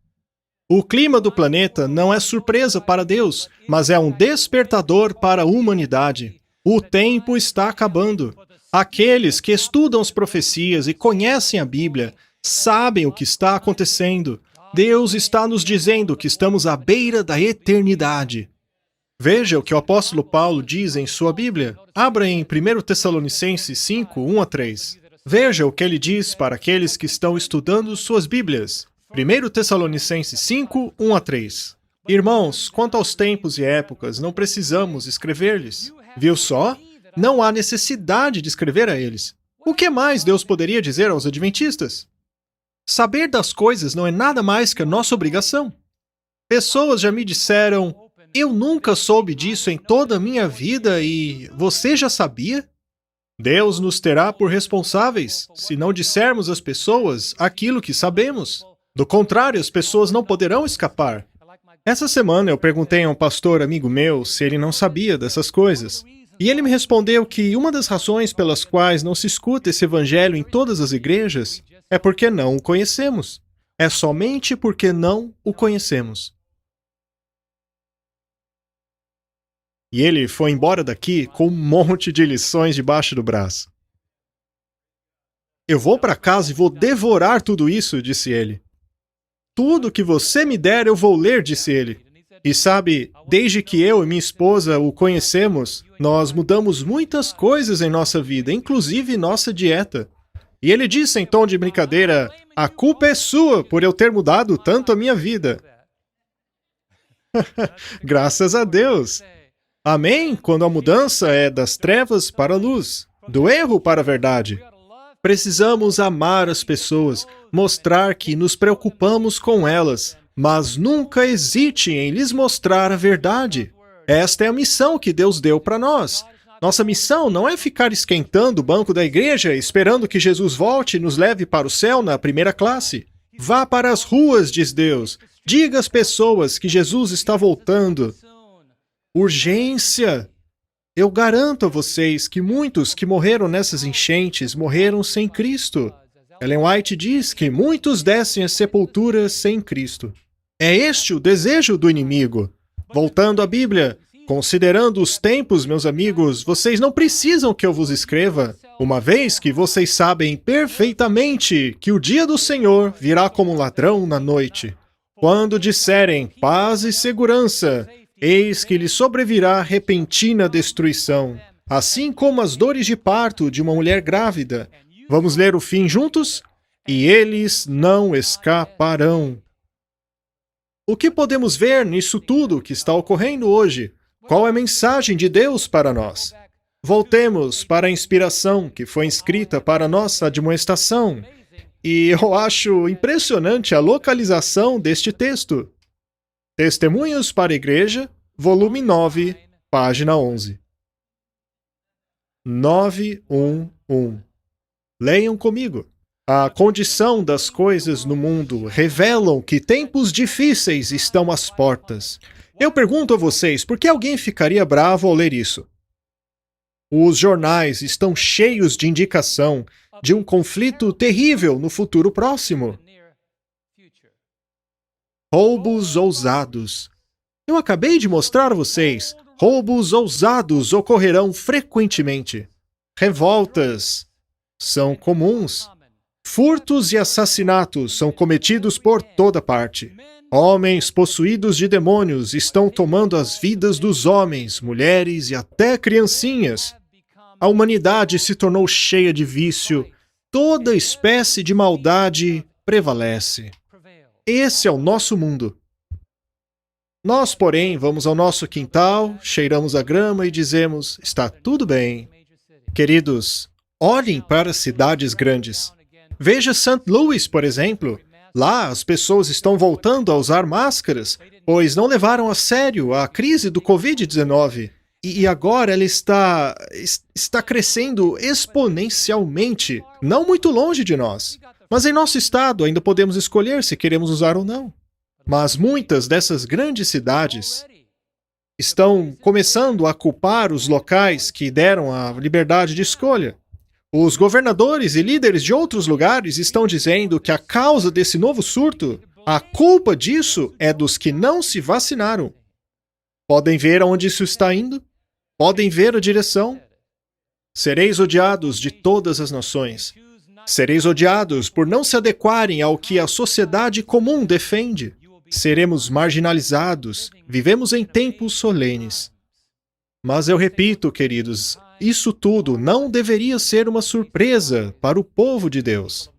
O clima do planeta não é surpresa para Deus, mas é um despertador para a humanidade. O tempo está acabando. Aqueles que estudam as profecias e conhecem a Bíblia sabem o que está acontecendo. Deus está nos dizendo que estamos à beira da eternidade. Veja o que o apóstolo Paulo diz em sua Bíblia. Abra em 1 Tessalonicenses 5, 1 a 3. Veja o que ele diz para aqueles que estão estudando suas Bíblias. 1 Tessalonicenses 5, 1 a 3. Irmãos, quanto aos tempos e épocas, não precisamos escrever-lhes. Viu só? Não há necessidade de escrever a eles. O que mais Deus poderia dizer aos adventistas? Saber das coisas não é nada mais que a nossa obrigação. Pessoas já me disseram, eu nunca soube disso em toda a minha vida e você já sabia? Deus nos terá por responsáveis se não dissermos às pessoas aquilo que sabemos. Do contrário, as pessoas não poderão escapar. Essa semana eu perguntei a um pastor amigo meu se ele não sabia dessas coisas. E ele me respondeu que uma das razões pelas quais não se escuta esse evangelho em todas as igrejas é porque não o conhecemos. É somente porque não o conhecemos. E ele foi embora daqui com um monte de lições debaixo do braço. Eu vou para casa e vou devorar tudo isso, disse ele. Tudo que você me der eu vou ler, disse ele. E sabe, desde que eu e minha esposa o conhecemos, nós mudamos muitas coisas em nossa vida, inclusive nossa dieta. E ele disse em tom de brincadeira, a culpa é sua por eu ter mudado tanto a minha vida. Graças a Deus. Amém? Quando a mudança é das trevas para a luz, do erro para a verdade. Precisamos amar as pessoas, mostrar que nos preocupamos com elas, mas nunca hesite em lhes mostrar a verdade. Esta é a missão que Deus deu para nós. Nossa missão não é ficar esquentando o banco da igreja esperando que Jesus volte e nos leve para o céu na primeira classe. Vá para as ruas, diz Deus. Diga às pessoas que Jesus está voltando. Urgência! Eu garanto a vocês que muitos que morreram nessas enchentes morreram sem Cristo. Ellen White diz que muitos descem à sepultura sem Cristo. É este o desejo do inimigo. Voltando à Bíblia, considerando os tempos, meus amigos, vocês não precisam que eu vos escreva, uma vez que vocês sabem perfeitamente que o dia do Senhor virá como um ladrão na noite. Quando disserem paz e segurança, eis que lhe sobrevirá repentina destruição, assim como as dores de parto de uma mulher grávida. Vamos ler o fim juntos? E eles não escaparão. O que podemos ver nisso tudo que está ocorrendo hoje? Qual é a mensagem de Deus para nós? Voltemos para a inspiração que foi escrita para nossa admoestação. E eu acho impressionante a localização deste texto. Testemunhos para a Igreja, volume 9, página 11. 911. Leiam comigo. A condição das coisas no mundo revelam que tempos difíceis estão às portas. Eu pergunto a vocês, por que alguém ficaria bravo ao ler isso? Os jornais estão cheios de indicação de um conflito terrível no futuro próximo. Roubos ousados. Eu acabei de mostrar a vocês, roubos ousados ocorrerão frequentemente. Revoltas. são comuns. Furtos e assassinatos são cometidos por toda parte. Homens possuídos de demônios estão tomando as vidas dos homens, mulheres e até criancinhas. A humanidade se tornou cheia de vício. Toda espécie de maldade prevalece. Esse é o nosso mundo. Nós, porém, vamos ao nosso quintal, cheiramos a grama e dizemos, está tudo bem. Queridos, olhem para as cidades grandes. Veja St. Louis, por exemplo. Lá, as pessoas estão voltando a usar máscaras, pois não levaram a sério a crise do Covid-19. E agora ela está crescendo exponencialmente, não muito longe de nós. Mas em nosso estado ainda podemos escolher se queremos usar ou não. Mas muitas dessas grandes cidades estão começando a culpar os locais que deram a liberdade de escolha. Os governadores e líderes de outros lugares estão dizendo que a causa desse novo surto, a culpa disso é dos que não se vacinaram. Podem ver aonde isso está indo? Podem ver a direção? Sereis odiados de todas as nações. Sereis odiados por não se adequarem ao que a sociedade comum defende. Seremos marginalizados. Vivemos em tempos solenes. Mas eu repito, queridos, isso tudo não deveria ser uma surpresa para o povo de Deus.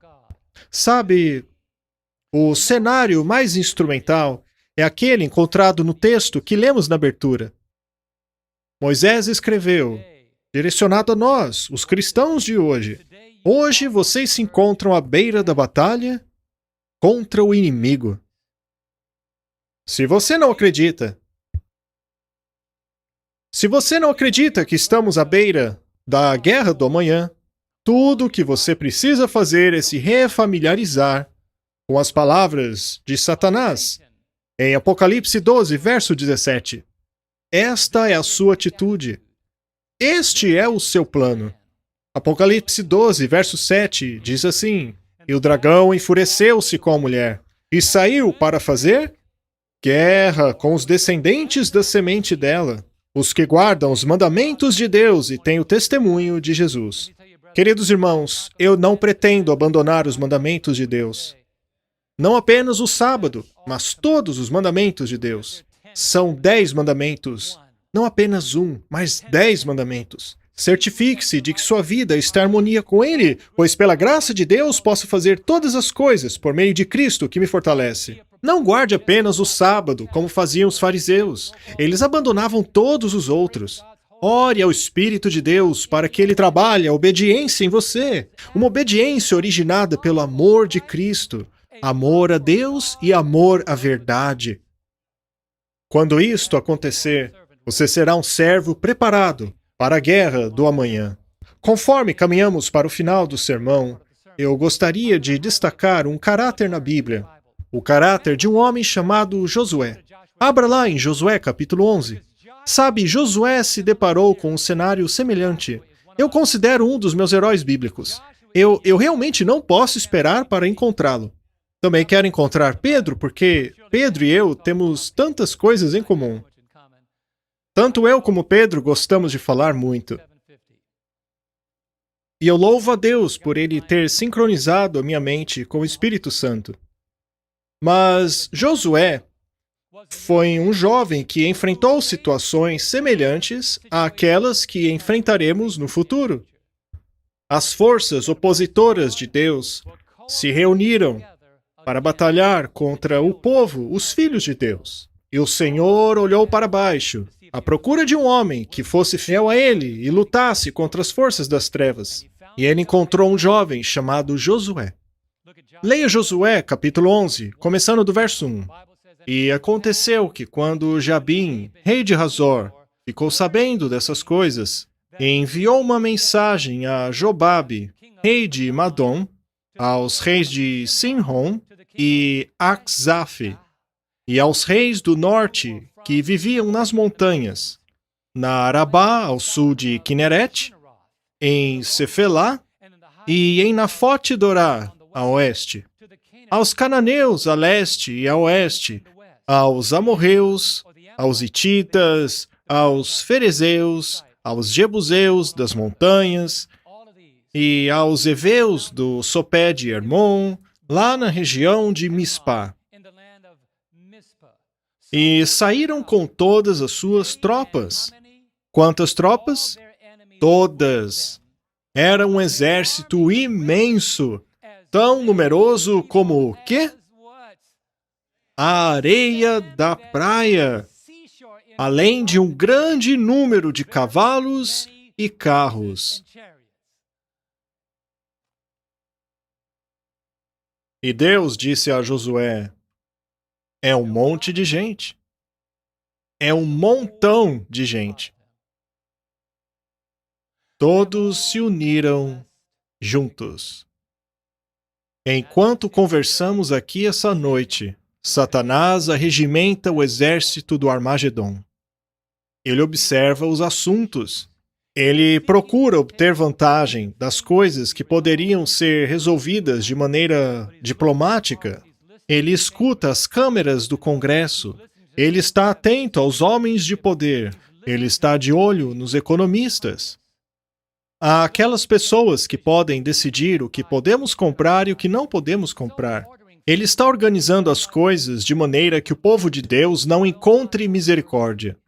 Sabe, o cenário mais instrumental é aquele encontrado no texto que lemos na abertura. Moisés escreveu, direcionado a nós, os cristãos de hoje. Hoje vocês se encontram à beira da batalha contra o inimigo. Se você não acredita que estamos à beira da guerra do amanhã, tudo o que você precisa fazer é se refamiliarizar com as palavras de Satanás. Em Apocalipse 12, verso 17. Esta é a sua atitude. Este é o seu plano. Apocalipse 12, verso 7, diz assim, e o dragão enfureceu-se com a mulher, e saiu para fazer guerra com os descendentes da semente dela, os que guardam os mandamentos de Deus e têm o testemunho de Jesus. Queridos irmãos, eu não pretendo abandonar os mandamentos de Deus. Não apenas o sábado, mas todos os mandamentos de Deus. São 10 mandamentos. Não apenas um, mas 10 mandamentos. Certifique-se de que sua vida está em harmonia com Ele, pois pela graça de Deus posso fazer todas as coisas por meio de Cristo que me fortalece. Não guarde apenas o sábado, como faziam os fariseus. Eles abandonavam todos os outros. Ore ao Espírito de Deus para que Ele trabalhe a obediência em você. Uma obediência originada pelo amor de Cristo. Amor a Deus e amor à verdade. Quando isto acontecer, você será um servo preparado para a guerra do amanhã. Conforme caminhamos para o final do sermão, eu gostaria de destacar um caráter na Bíblia. O caráter de um homem chamado Josué. Abra lá em Josué capítulo 11. Sabe, Josué se deparou com um cenário semelhante. Eu considero um dos meus heróis bíblicos. Eu realmente não posso esperar para encontrá-lo. Também quero encontrar Pedro, porque Pedro e eu temos tantas coisas em comum. Tanto eu como Pedro gostamos de falar muito. E eu louvo a Deus por Ele ter sincronizado a minha mente com o Espírito Santo. Mas Josué foi um jovem que enfrentou situações semelhantes àquelas que enfrentaremos no futuro. As forças opositoras de Deus se reuniram para batalhar contra o povo, os filhos de Deus. E o Senhor olhou para baixo, à procura de um homem que fosse fiel a Ele e lutasse contra as forças das trevas. E Ele encontrou um jovem chamado Josué. Leia Josué, capítulo 11, começando do verso 1. E aconteceu que quando Jabim, rei de Hazor, ficou sabendo dessas coisas, enviou uma mensagem a Jobabe, rei de Madom, aos reis de Sinrom e Aczaf, e aos reis do norte que viviam nas montanhas, na Arabá, ao sul de Kineret, em Cefelá e em Nafote Dorá, a oeste, aos cananeus a leste e a oeste, aos amorreus, aos hititas, aos ferezeus, aos jebuseus das montanhas, e aos heveus do sopé de Hermon, lá na região de Mispá. E saíram com todas as suas tropas. Quantas tropas? Todas. Era um exército imenso, tão numeroso como o quê? A areia da praia, além de um grande número de cavalos e carros. E Deus disse a Josué: é um monte de gente. É um montão de gente. Todos se uniram juntos. Enquanto conversamos aqui essa noite, Satanás arregimenta o exército do Armagedon. Ele observa os assuntos. Ele procura obter vantagem das coisas que poderiam ser resolvidas de maneira diplomática. Ele escuta as câmeras do Congresso. Ele está atento aos homens de poder. Ele está de olho nos economistas. Há aquelas pessoas que podem decidir o que podemos comprar e o que não podemos comprar. Ele está organizando as coisas de maneira que o povo de Deus não encontre misericórdia.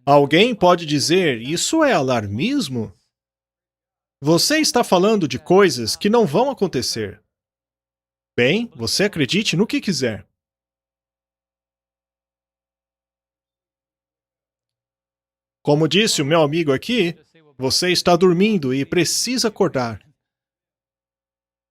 Alguém pode dizer, isso é alarmismo? Você está falando de coisas que não vão acontecer. Bem, você acredite no que quiser. Como disse o meu amigo aqui, você está dormindo e precisa acordar.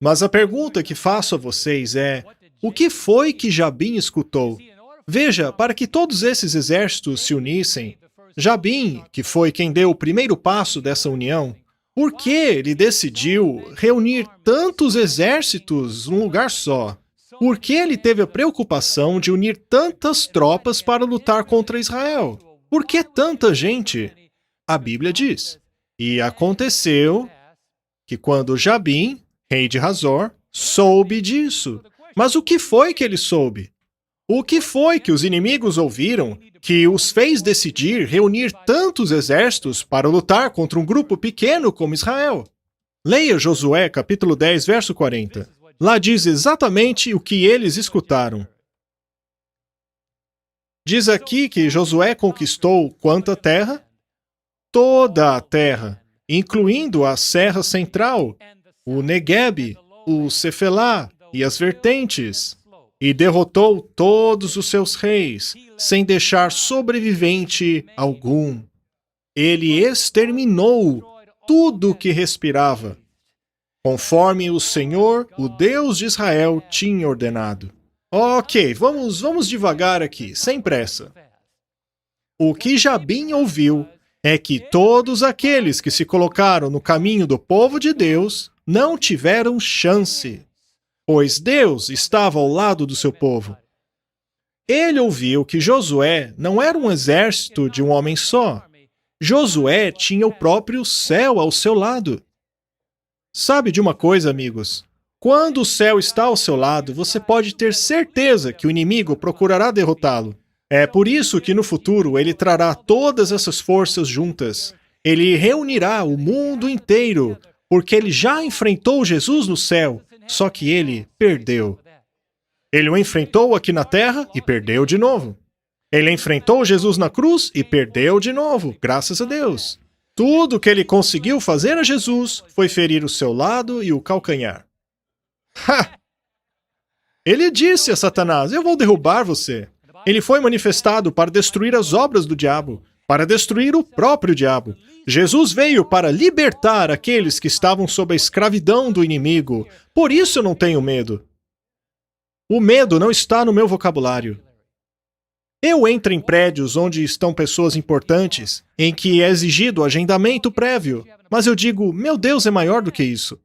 Mas a pergunta que faço a vocês é, o que foi que Jabim escutou? Veja, para que todos esses exércitos se unissem, Jabim, que foi quem deu o primeiro passo dessa união, por que ele decidiu reunir tantos exércitos num lugar só? Por que ele teve a preocupação de unir tantas tropas para lutar contra Israel? Por que tanta gente? A Bíblia diz, e aconteceu que quando Jabim, rei de Hazor, soube disso. Mas o que foi que ele soube? O que foi que os inimigos ouviram que os fez decidir reunir tantos exércitos para lutar contra um grupo pequeno como Israel? Leia Josué, capítulo 10, verso 40. Lá diz exatamente o que eles escutaram. Diz aqui que Josué conquistou quanta terra? Toda a terra, incluindo a Serra Central, o Negueb, o Cefelá e as vertentes, e derrotou todos os seus reis, sem deixar sobrevivente algum. Ele exterminou tudo que respirava, conforme o Senhor, o Deus de Israel, tinha ordenado. Ok, vamos devagar aqui, sem pressa. O que Jabim ouviu é que todos aqueles que se colocaram no caminho do povo de Deus não tiveram chance, pois Deus estava ao lado do seu povo. Ele ouviu que Josué não era um exército de um homem só. Josué tinha o próprio céu ao seu lado. Sabe de uma coisa, amigos? Quando o céu está ao seu lado, você pode ter certeza que o inimigo procurará derrotá-lo. É por isso que no futuro ele trará todas essas forças juntas. Ele reunirá o mundo inteiro, porque ele já enfrentou Jesus no céu, só que ele perdeu. Ele o enfrentou aqui na terra e perdeu de novo. Ele enfrentou Jesus na cruz e perdeu de novo, graças a Deus. Tudo que ele conseguiu fazer a Jesus foi ferir o seu lado e o calcanhar. Ha! Ele disse a Satanás, eu vou derrubar você. Ele foi manifestado para destruir as obras do diabo, para destruir o próprio diabo. Jesus veio para libertar aqueles que estavam sob a escravidão do inimigo. Por isso eu não tenho medo. O medo não está no meu vocabulário. Eu entro em prédios onde estão pessoas importantes, em que é exigido agendamento prévio, mas eu digo, meu Deus é maior do que isso.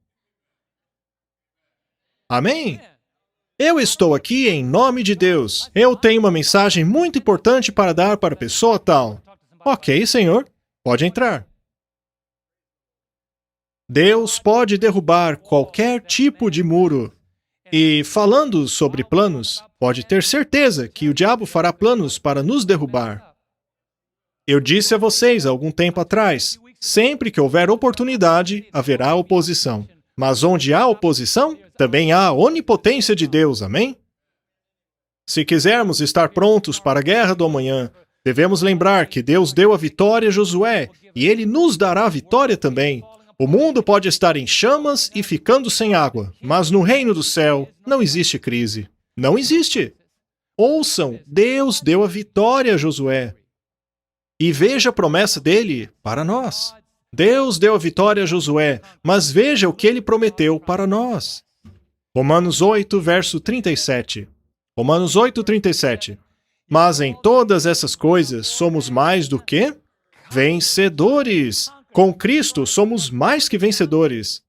Amém? Eu estou aqui em nome de Deus. Eu tenho uma mensagem muito importante para dar para a pessoa tal. Ok, Senhor, pode entrar. Deus pode derrubar qualquer tipo de muro. E falando sobre planos, pode ter certeza que o diabo fará planos para nos derrubar. Eu disse a vocês há algum tempo atrás, sempre que houver oportunidade, haverá oposição. Mas onde há oposição, também há a onipotência de Deus, amém? Se quisermos estar prontos para a guerra do amanhã, devemos lembrar que Deus deu a vitória a Josué e Ele nos dará a vitória também. O mundo pode estar em chamas e ficando sem água, mas no reino do céu não existe crise. Não existe. Ouçam, Deus deu a vitória a Josué. E veja a promessa dele para nós. Deus deu a vitória a Josué, mas veja o que ele prometeu para nós. Romanos 8, verso 37. Romanos 8, 37. Mas em todas essas coisas somos mais do que vencedores. Com Cristo somos mais que vencedores.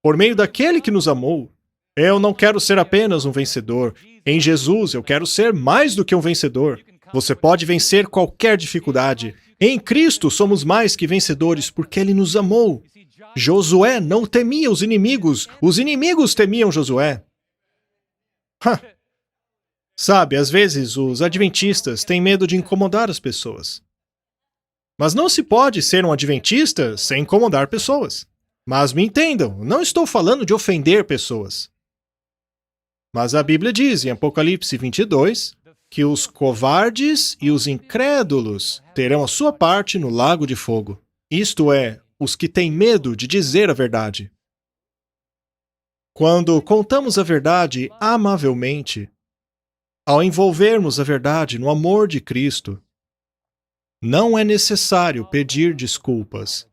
Por meio daquele que nos amou. Eu não quero ser apenas um vencedor. Em Jesus eu quero ser mais do que um vencedor. Você pode vencer qualquer dificuldade. Em Cristo somos mais que vencedores porque Ele nos amou. Josué não temia os inimigos temiam Josué. Sabe, às vezes os adventistas têm medo de incomodar as pessoas. Mas não se pode ser um adventista sem incomodar pessoas. Mas me entendam, não estou falando de ofender pessoas. Mas a Bíblia diz em Apocalipse 22 que os covardes e os incrédulos terão a sua parte no lago de fogo. Isto é, os que têm medo de dizer a verdade. Quando contamos a verdade amavelmente, ao envolvermos a verdade no amor de Cristo, não é necessário pedir desculpas,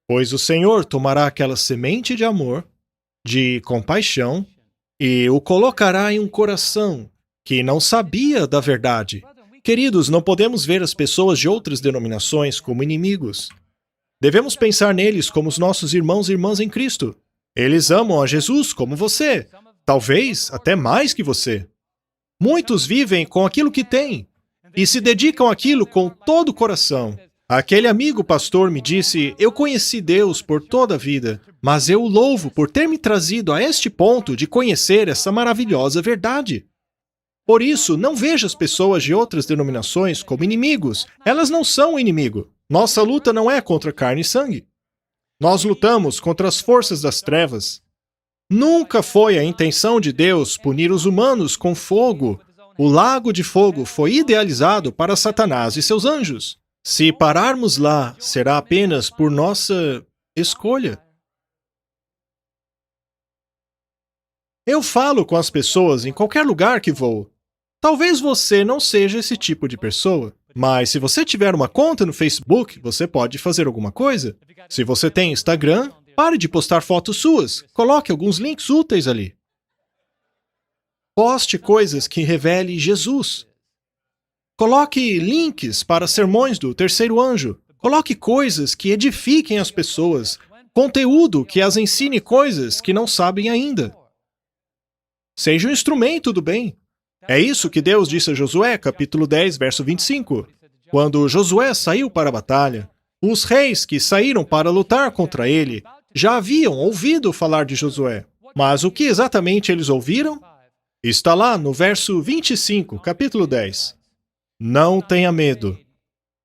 pois o Senhor tomará aquela semente de amor, de compaixão, e o colocará em um coração que não sabia da verdade. Queridos, não podemos ver as pessoas de outras denominações como inimigos. Devemos pensar neles como os nossos irmãos e irmãs em Cristo. Eles amam a Jesus como você, talvez até mais que você. Muitos vivem com aquilo que têm e se dedicam àquilo com todo o coração. Aquele amigo pastor me disse, eu conheci Deus por toda a vida, mas eu o louvo por ter me trazido a este ponto de conhecer essa maravilhosa verdade. Por isso, não veja as pessoas de outras denominações como inimigos. Elas não são um inimigo. Nossa luta não é contra carne e sangue. Nós lutamos contra as forças das trevas. Nunca foi a intenção de Deus punir os humanos com fogo. O lago de fogo foi idealizado para Satanás e seus anjos. Se pararmos lá, será apenas por nossa escolha. Eu falo com as pessoas em qualquer lugar que vou. Talvez você não seja esse tipo de pessoa, mas se você tiver uma conta no Facebook, você pode fazer alguma coisa. Se você tem Instagram, pare de postar fotos suas. Coloque alguns links úteis ali. Poste coisas que revelem Jesus. Coloque links para sermões do terceiro anjo. Coloque coisas que edifiquem as pessoas. Conteúdo que as ensine coisas que não sabem ainda. Seja um instrumento do bem. É isso que Deus disse a Josué, capítulo 10, verso 25. Quando Josué saiu para a batalha, os reis que saíram para lutar contra ele já haviam ouvido falar de Josué. Mas o que exatamente eles ouviram? Está lá no verso 25, capítulo 10. Não tenha medo.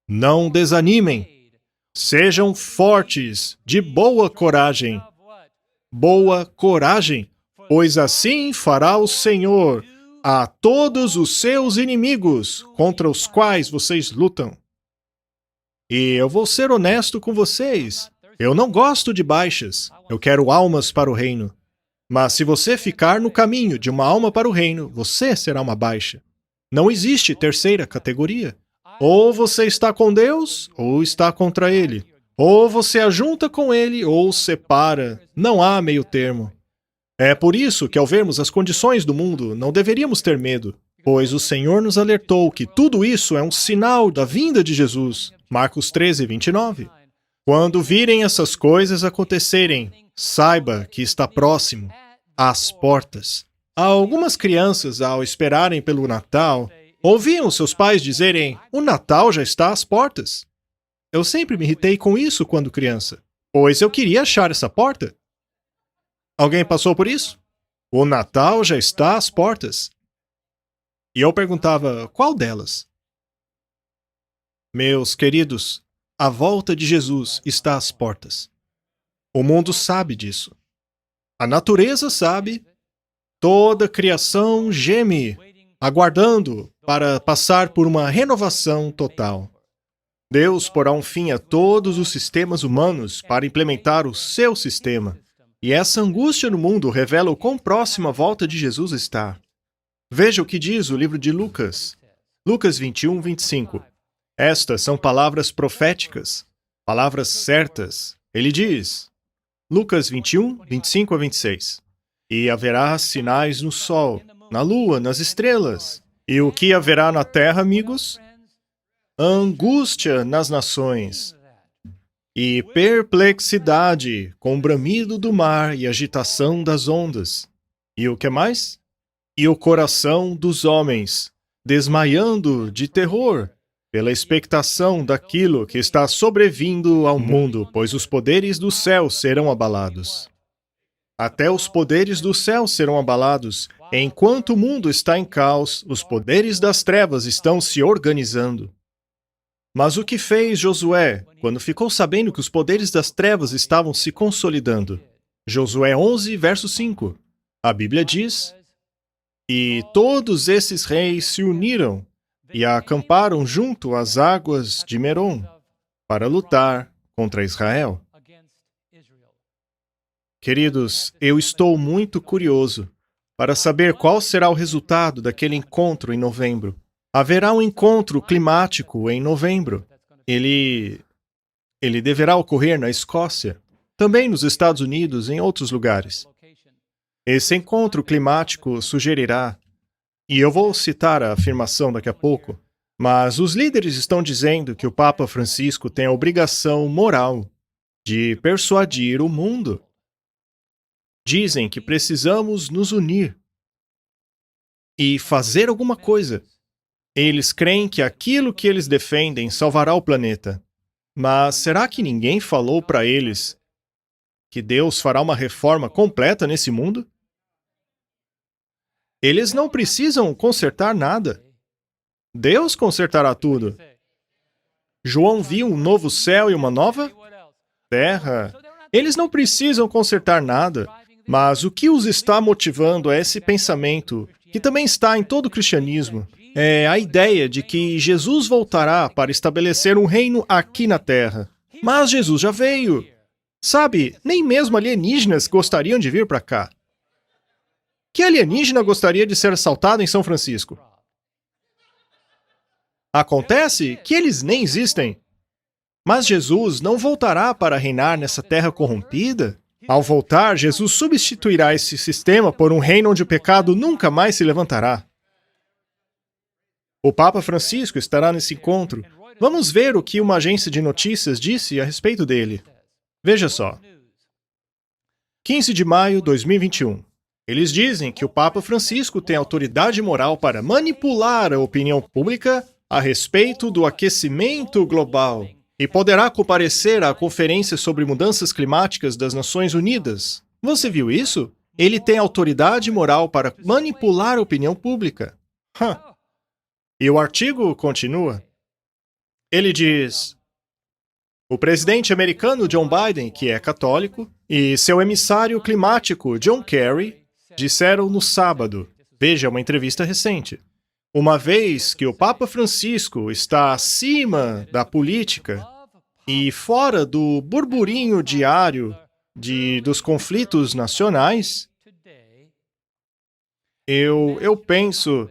Não desanimem. Sejam fortes, de boa coragem. Boa coragem, pois assim fará o Senhor a todos os seus inimigos contra os quais vocês lutam. E eu vou ser honesto com vocês. Eu não gosto de baixas. Eu quero almas para o reino. Mas se você ficar no caminho de uma alma para o reino, você será uma baixa. Não existe terceira categoria. Ou você está com Deus, ou está contra Ele. Ou você ajunta com Ele, ou separa. Não há meio termo. É por isso que, ao vermos as condições do mundo, não deveríamos ter medo, pois o Senhor nos alertou que tudo isso é um sinal da vinda de Jesus. Marcos 13, 29. Quando virem essas coisas acontecerem, saiba que está próximo, às portas. Há algumas crianças, ao esperarem pelo Natal, ouviam seus pais dizerem, o Natal já está às portas. Eu sempre me irritei com isso quando criança, pois eu queria achar essa porta. Alguém passou por isso? O Natal já está às portas. E eu perguntava, qual delas? Meus queridos, a volta de Jesus está às portas. O mundo sabe disso. A natureza sabe. Toda a criação geme, aguardando para passar por uma renovação total. Deus porá um fim a todos os sistemas humanos para implementar o seu sistema. E essa angústia no mundo revela o quão próximo a volta de Jesus está. Veja o que diz o livro de Lucas. Lucas 21, 25. Estas são palavras proféticas, palavras certas. Ele diz, Lucas 21, 25 a 26. E haverá sinais no sol, na lua, nas estrelas. E o que haverá na terra, amigos? Angústia nas nações. E perplexidade, com o bramido do mar e agitação das ondas. E o que mais? E o coração dos homens, desmaiando de terror, pela expectação daquilo que está sobrevindo ao mundo, pois os poderes do céu serão abalados. Até os poderes do céu serão abalados. Enquanto o mundo está em caos, os poderes das trevas estão se organizando. Mas o que fez Josué quando ficou sabendo que os poderes das trevas estavam se consolidando? Josué 11, verso 5. A Bíblia diz, e todos esses reis se uniram e acamparam junto às águas de Merom para lutar contra Israel. Queridos, eu estou muito curioso para saber qual será o resultado daquele encontro em novembro. Haverá um encontro climático em novembro. Ele deverá ocorrer na Escócia, também nos Estados Unidos e em outros lugares. Esse encontro climático sugerirá, e eu vou citar a afirmação daqui a pouco, mas os líderes estão dizendo que o Papa Francisco tem a obrigação moral de persuadir o mundo. Dizem que precisamos nos unir e fazer alguma coisa. Eles creem que aquilo que eles defendem salvará o planeta. Mas será que ninguém falou para eles que Deus fará uma reforma completa nesse mundo? Eles não precisam consertar nada. Deus consertará tudo. João viu um novo céu e uma nova terra. Eles não precisam consertar nada. Mas o que os está motivando é esse pensamento, que também está em todo o cristianismo, é a ideia de que Jesus voltará para estabelecer um reino aqui na Terra. Mas Jesus já veio. Sabe, nem mesmo alienígenas gostariam de vir para cá. Que alienígena gostaria de ser assaltado em São Francisco? Acontece que eles nem existem. Mas Jesus não voltará para reinar nessa terra corrompida? Ao voltar, Jesus substituirá esse sistema por um reino onde o pecado nunca mais se levantará. O Papa Francisco estará nesse encontro. Vamos ver o que uma agência de notícias disse a respeito dele. Veja só. 15 de maio de 2021. Eles dizem que o Papa Francisco tem autoridade moral para manipular a opinião pública a respeito do aquecimento global e poderá comparecer à Conferência sobre Mudanças Climáticas das Nações Unidas. Você viu isso? Ele tem autoridade moral para manipular a opinião pública. E o artigo continua. Ele diz, o presidente americano John Biden, que é católico, e seu emissário climático John Kerry disseram no sábado, veja uma entrevista recente, uma vez que o Papa Francisco está acima da política e fora do burburinho diário dos conflitos nacionais, eu penso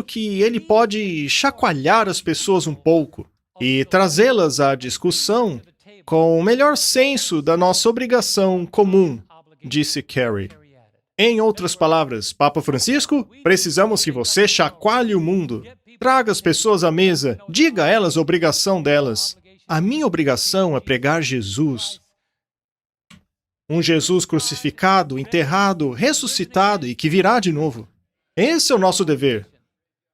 que ele pode chacoalhar as pessoas um pouco e trazê-las à discussão com o melhor senso da nossa obrigação comum, disse Kerry. Em outras palavras, Papa Francisco, precisamos que você chacoalhe o mundo. Traga as pessoas à mesa, diga a elas a obrigação delas. A minha obrigação é pregar Jesus. Um Jesus crucificado, enterrado, ressuscitado e que virá de novo. Esse é o nosso dever.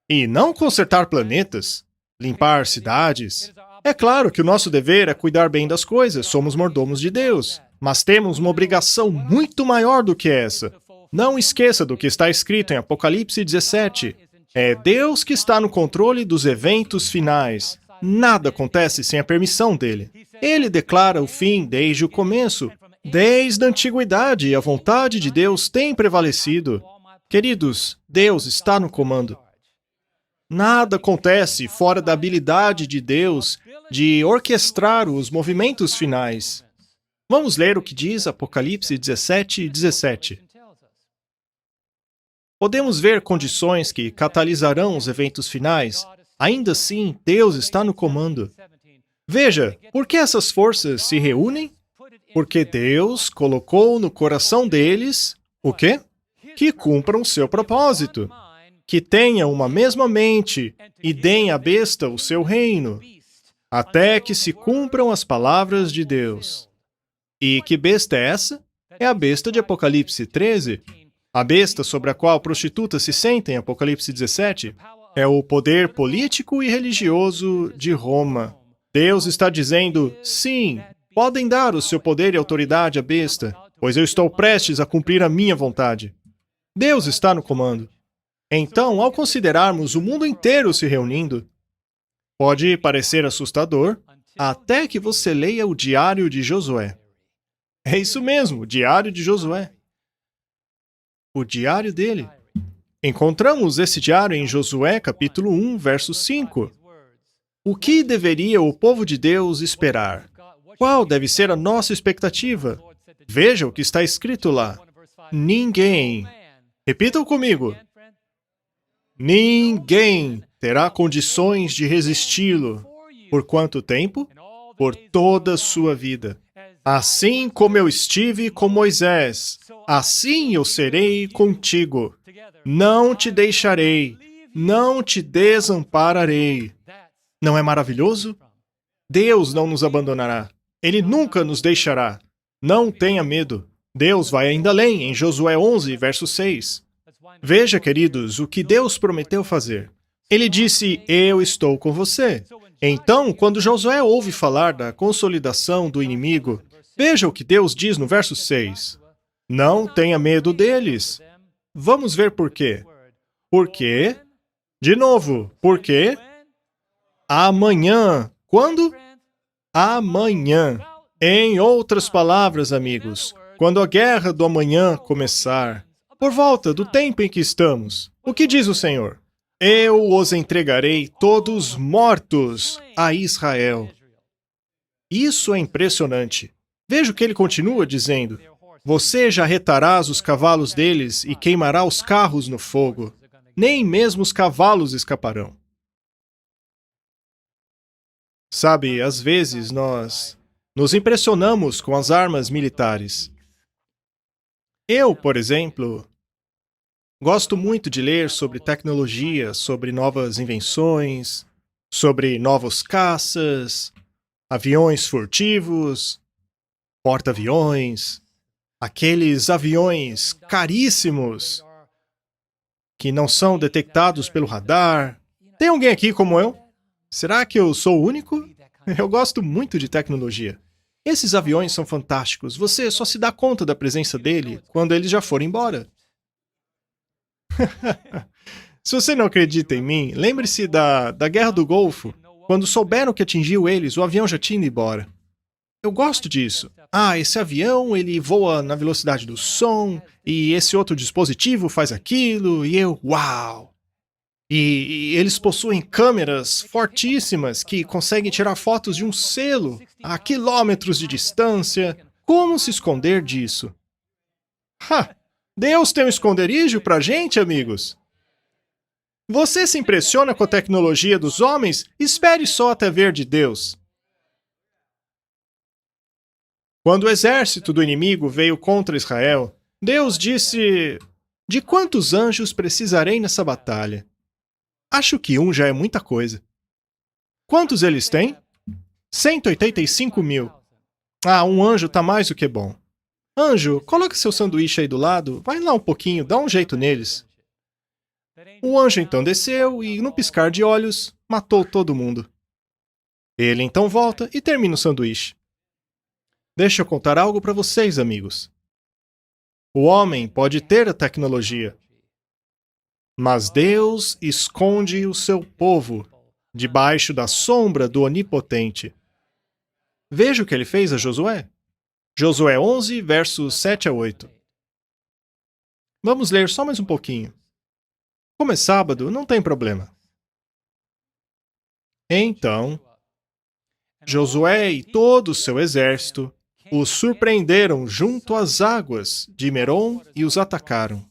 E não consertar planetas, limpar cidades. É claro que o nosso dever é cuidar bem das coisas, somos mordomos de Deus. Mas temos uma obrigação muito maior do que essa. Não esqueça do que está escrito em Apocalipse 17. É Deus que está no controle dos eventos finais. Nada acontece sem a permissão dele. Ele declara o fim desde o começo. Desde a antiguidade, a vontade de Deus tem prevalecido. Queridos, Deus está no comando. Nada acontece fora da habilidade de Deus de orquestrar os movimentos finais. Vamos ler o que diz Apocalipse 17:17. Podemos ver condições que catalisarão os eventos finais. Ainda assim, Deus está no comando. Veja, por que essas forças se reúnem? Porque Deus colocou no coração deles o quê? Que cumpram seu propósito. Que tenham uma mesma mente e deem à besta o seu reino, até que se cumpram as palavras de Deus. E que besta é essa? É a besta de Apocalipse 13. A besta sobre a qual prostitutas se sentem em Apocalipse 17 é o poder político e religioso de Roma. Deus está dizendo, sim, podem dar o seu poder e autoridade à besta, pois eu estou prestes a cumprir a minha vontade. Deus está no comando. Então, ao considerarmos o mundo inteiro se reunindo, pode parecer assustador, até que você leia o Diário de Josué. É isso mesmo, o Diário de Josué. O diário dele. Encontramos esse diário em Josué, capítulo 1, verso 5. O que deveria o povo de Deus esperar? Qual deve ser a nossa expectativa? Veja o que está escrito lá. Ninguém. Repitam comigo. Ninguém terá condições de resisti-lo. Por quanto tempo? Por toda a sua vida. Assim como eu estive com Moisés, assim eu serei contigo. Não te deixarei, não te desampararei. Não é maravilhoso? Deus não nos abandonará. Ele nunca nos deixará. Não tenha medo. Deus vai ainda além, em Josué 11, verso 6. Veja, queridos, o que Deus prometeu fazer. Ele disse, eu estou com você. Então, quando Josué ouve falar da consolidação do inimigo, veja o que Deus diz no verso 6. Não tenha medo deles. Vamos ver por quê. Por quê? De novo, por quê? Amanhã. Quando? Amanhã. Em outras palavras, amigos, quando a guerra do amanhã começar, por volta do tempo em que estamos, o que diz o Senhor? Eu os entregarei todos mortos a Israel. Isso é impressionante. Veja o que ele continua dizendo. Você jarretarás os cavalos deles e queimará os carros no fogo. Nem mesmo os cavalos escaparão. Sabe, às vezes nós nos impressionamos com as armas militares. Eu, por exemplo, gosto muito de ler sobre tecnologia, sobre novas invenções, sobre novos caças, aviões furtivos, porta-aviões, aqueles aviões caríssimos que não são detectados pelo radar. Tem alguém aqui como eu? Será que eu sou o único? Eu gosto muito de tecnologia. Esses aviões são fantásticos. Você só se dá conta da presença dele quando eles já forem embora. Se você não acredita em mim, lembre-se da Guerra do Golfo. Quando souberam que atingiu eles, o avião já tinha ido embora. Eu gosto disso. Esse avião, ele voa na velocidade do som, e esse outro dispositivo faz aquilo, e eu, uau! E eles possuem câmeras fortíssimas que conseguem tirar fotos de um selo a quilômetros de distância. Como se esconder disso? Deus tem um esconderijo pra gente, amigos. Você se impressiona com a tecnologia dos homens? Espere só até ver de Deus. Quando o exército do inimigo veio contra Israel, Deus disse, de quantos anjos precisarei nessa batalha? Acho que um já é muita coisa. Quantos eles têm? 185 mil. Um anjo tá mais do que bom. Anjo, coloca seu sanduíche aí do lado, vai lá um pouquinho, dá um jeito neles. O anjo então desceu e, num piscar de olhos, matou todo mundo. Ele então volta e termina o sanduíche. Deixa eu contar algo para vocês, amigos. O homem pode ter a tecnologia, Mas Deus esconde o seu povo debaixo da sombra do Onipotente. Veja o que ele fez a Josué. Josué 11, versos 7 a 8. Vamos ler só mais um pouquinho. Como é sábado, não tem problema. Então, Josué e todo o seu exército os surpreenderam junto às águas de Merom e os atacaram.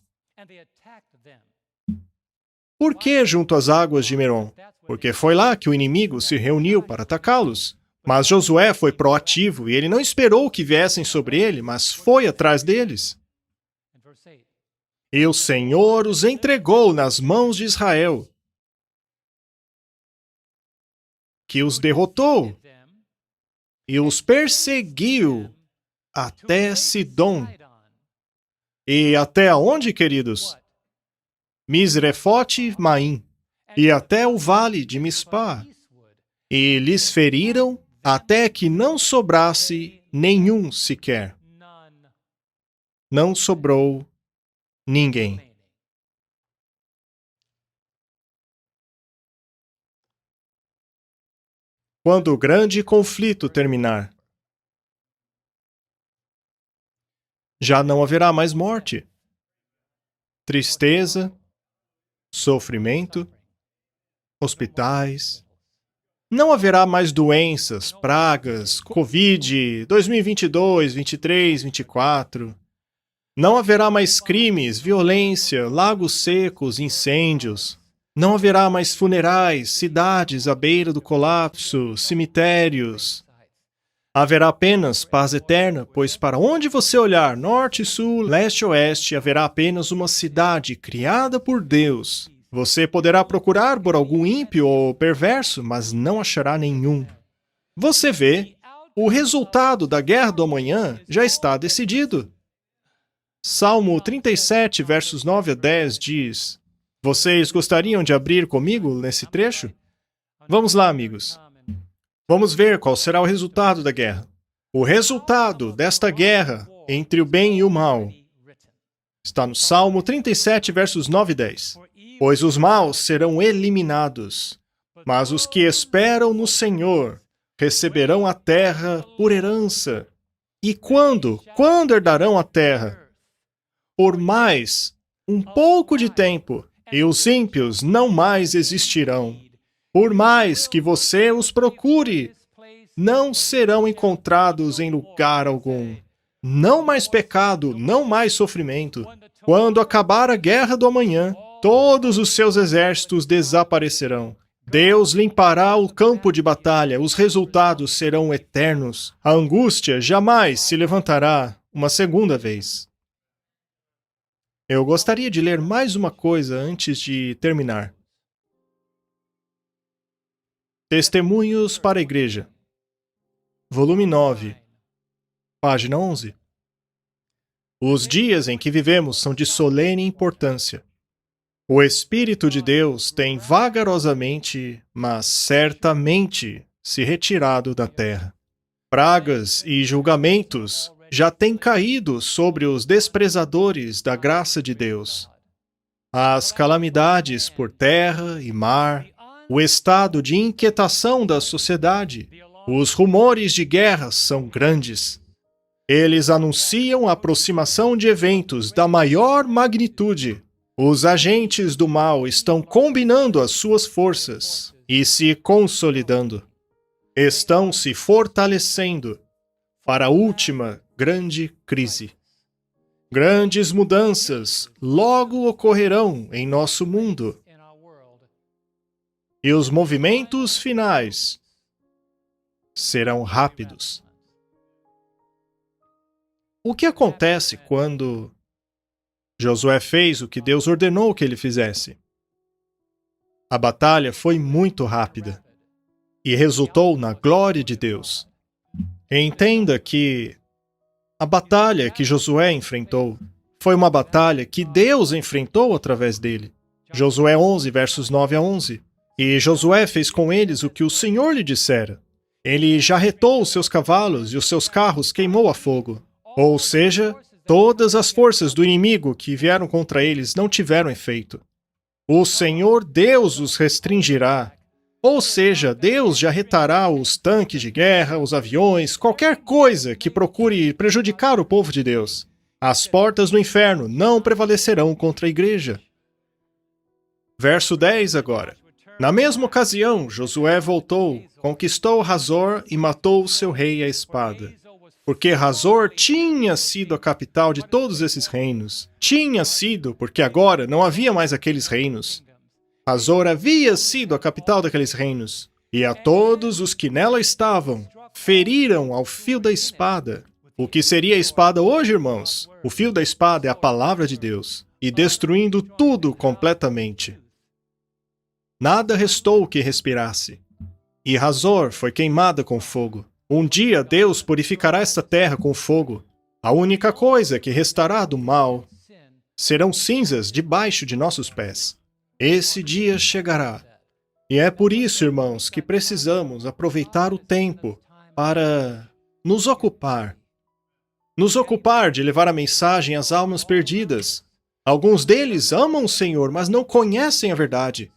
Por que junto às águas de Merom? Porque foi lá que o inimigo se reuniu para atacá-los. Mas Josué foi proativo e ele não esperou que viessem sobre ele, mas foi atrás deles. E o Senhor os entregou nas mãos de Israel, que os derrotou e os perseguiu até Sidom. E até onde, queridos? Misrefote Maim, e até o vale de Mispá. E lhes feriram até que não sobrasse nenhum sequer. Não sobrou ninguém. Quando o grande conflito terminar, já não haverá mais morte, tristeza, sofrimento, hospitais. Não haverá mais doenças, pragas, Covid, 2022, 23, 24. Não haverá mais crimes, violência, lagos secos, incêndios. Não haverá mais funerais, cidades à beira do colapso, cemitérios. Haverá apenas paz eterna, pois para onde você olhar, norte, sul, leste, oeste, haverá apenas uma cidade criada por Deus. Você poderá procurar por algum ímpio ou perverso, mas não achará nenhum. Você vê, o resultado da guerra do amanhã já está decidido. Salmo 37, versos 9 a 10 diz: Vocês gostariam de abrir comigo nesse trecho? Vamos lá, amigos. Vamos ver qual será o resultado da guerra. O resultado desta guerra entre o bem e o mal está no Salmo 37, versos 9 e 10. Pois os maus serão eliminados, mas os que esperam no Senhor receberão a terra por herança. E quando? Quando herdarão a terra? Por mais um pouco de tempo, e os ímpios não mais existirão. Por mais que você os procure, não serão encontrados em lugar algum. Não mais pecado, não mais sofrimento. Quando acabar a guerra do amanhã, todos os seus exércitos desaparecerão. Deus limpará o campo de batalha, os resultados serão eternos. A angústia jamais se levantará uma segunda vez. Eu gostaria de ler mais uma coisa antes de terminar. Testemunhos para a Igreja. Volume 9, página 11. Os dias em que vivemos são de solene importância. O Espírito de Deus tem vagarosamente, mas certamente, se retirado da terra. Pragas e julgamentos já têm caído sobre os desprezadores da graça de Deus. As calamidades por terra e mar, o estado de inquietação da sociedade, os rumores de guerra são grandes. Eles anunciam a aproximação de eventos da maior magnitude. Os agentes do mal estão combinando as suas forças e se consolidando. Estão se fortalecendo para a última grande crise. Grandes mudanças logo ocorrerão em nosso mundo. E os movimentos finais serão rápidos. O que acontece quando Josué fez o que Deus ordenou que ele fizesse? A batalha foi muito rápida e resultou na glória de Deus. Entenda que a batalha que Josué enfrentou foi uma batalha que Deus enfrentou através dele. Josué 11, versos 9 a 11. E Josué fez com eles o que o Senhor lhe dissera. Ele jarretou os seus cavalos e os seus carros queimou a fogo. Ou seja, todas as forças do inimigo que vieram contra eles não tiveram efeito. O Senhor Deus os restringirá. Ou seja, Deus já retará os tanques de guerra, os aviões, qualquer coisa que procure prejudicar o povo de Deus. As portas do inferno não prevalecerão contra a igreja. Verso 10 agora. Na mesma ocasião, Josué voltou, conquistou Hazor e matou o seu rei à espada. Porque Hazor tinha sido a capital de todos esses reinos. Tinha sido, porque agora não havia mais aqueles reinos. Hazor havia sido a capital daqueles reinos. E a todos os que nela estavam, feriram ao fio da espada. O que seria a espada hoje, irmãos? O fio da espada é a palavra de Deus. E destruindo tudo completamente. Nada restou que respirasse. E Hazor foi queimada com fogo. Um dia Deus purificará esta terra com fogo. A única coisa que restará do mal serão cinzas debaixo de nossos pés. Esse dia chegará. E é por isso, irmãos, que precisamos aproveitar o tempo para nos ocupar. Nos ocupar de levar a mensagem às almas perdidas. Alguns deles amam o Senhor, mas não conhecem a verdade.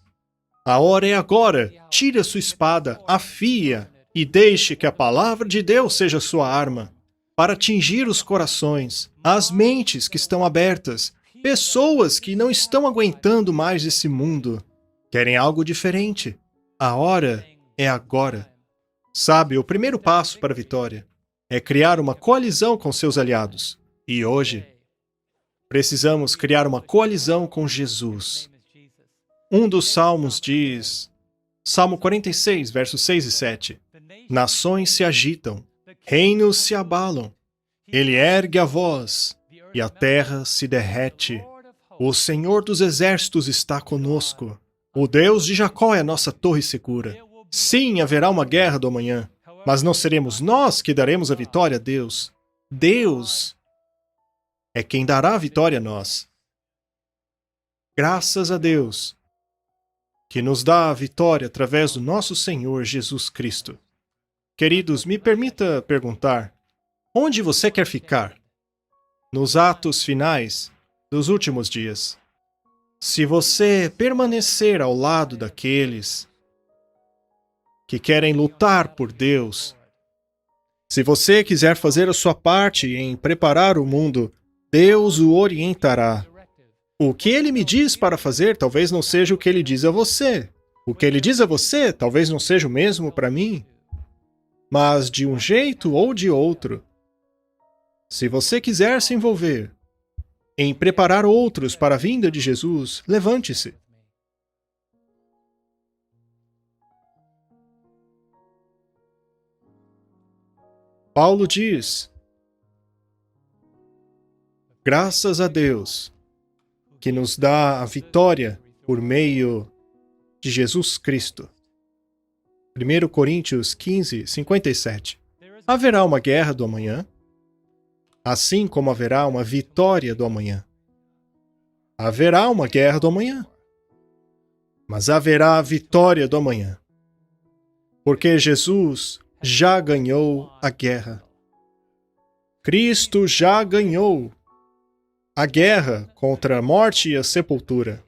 A hora é agora. Tire a sua espada, afie-a e deixe que a palavra de Deus seja sua arma para atingir os corações, as mentes que estão abertas, pessoas que não estão aguentando mais esse mundo. Querem algo diferente. A hora é agora. Sabe, o primeiro passo para a vitória é criar uma coalizão com seus aliados. E hoje, precisamos criar uma coalizão com Jesus. Um dos salmos diz, Salmo 46, versos 6 e 7, Nações se agitam, reinos se abalam, ele ergue a voz e a terra se derrete. O Senhor dos exércitos está conosco. O Deus de Jacó é a nossa torre segura. Sim, haverá uma guerra do amanhã, mas não seremos nós que daremos a vitória a Deus. Deus é quem dará a vitória a nós. Graças a Deus, que nos dá a vitória através do nosso Senhor Jesus Cristo. Queridos, me permita perguntar, onde você quer ficar? Nos atos finais dos últimos dias. Se você permanecer ao lado daqueles que querem lutar por Deus, se você quiser fazer a sua parte em preparar o mundo, Deus o orientará. O que ele me diz para fazer talvez não seja o que ele diz a você. O que ele diz a você talvez não seja o mesmo para mim. Mas de um jeito ou de outro, se você quiser se envolver em preparar outros para a vinda de Jesus, levante-se. Paulo diz, graças a Deus, que nos dá a vitória por meio de Jesus Cristo. 1 Coríntios 15, 57. Haverá uma guerra do amanhã, assim como haverá uma vitória do amanhã. Haverá uma guerra do amanhã, mas haverá a vitória do amanhã. Porque Jesus já ganhou a guerra. Cristo já ganhou a guerra contra a morte e a sepultura.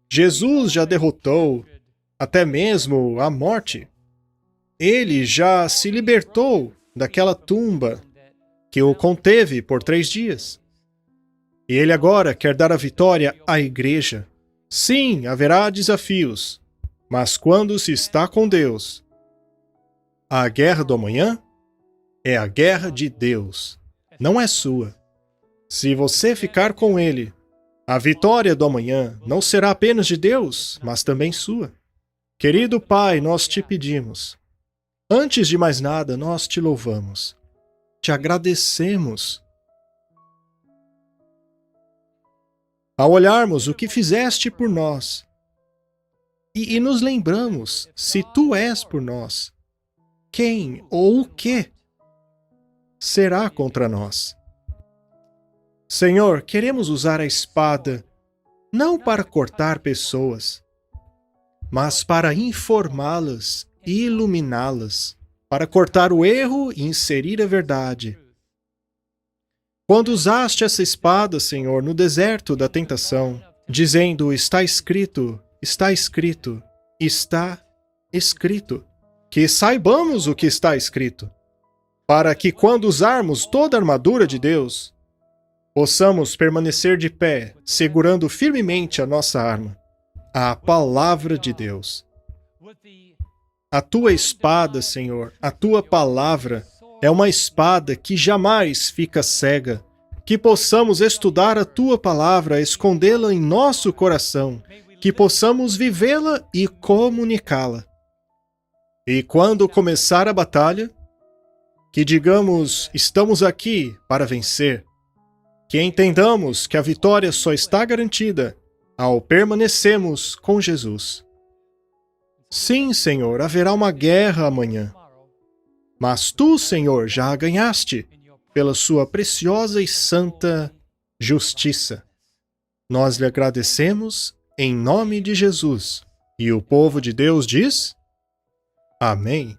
Jesus já derrotou até mesmo a morte. Ele já se libertou daquela tumba que o conteve por 3 dias. E ele agora quer dar a vitória à igreja. Sim, haverá desafios, mas quando se está com Deus, a guerra do amanhã é a guerra de Deus, não é sua. Se você ficar com Ele, a vitória do amanhã não será apenas de Deus, mas também sua. Querido Pai, nós te pedimos. Antes de mais nada, nós te louvamos. Te agradecemos. Ao olharmos o que fizeste por nós, e nos lembramos, se Tu és por nós, quem ou o que será contra nós? Senhor, queremos usar a espada não para cortar pessoas, mas para informá-las e iluminá-las, para cortar o erro e inserir a verdade. Quando usaste essa espada, Senhor, no deserto da tentação, dizendo: está escrito, está escrito, está escrito. Que saibamos o que está escrito, para que quando usarmos toda a armadura de Deus, possamos permanecer de pé, segurando firmemente a nossa arma, a palavra de Deus. A tua espada, Senhor, a tua palavra é uma espada que jamais fica cega. Que possamos estudar a tua palavra, escondê-la em nosso coração, que possamos vivê-la e comunicá-la. E quando começar a batalha, que digamos: estamos aqui para vencer. Que entendamos que a vitória só está garantida ao permanecermos com Jesus. Sim, Senhor, haverá uma guerra amanhã. Mas tu, Senhor, já a ganhaste pela sua preciosa e santa justiça. Nós lhe agradecemos em nome de Jesus. E o povo de Deus diz: Amém.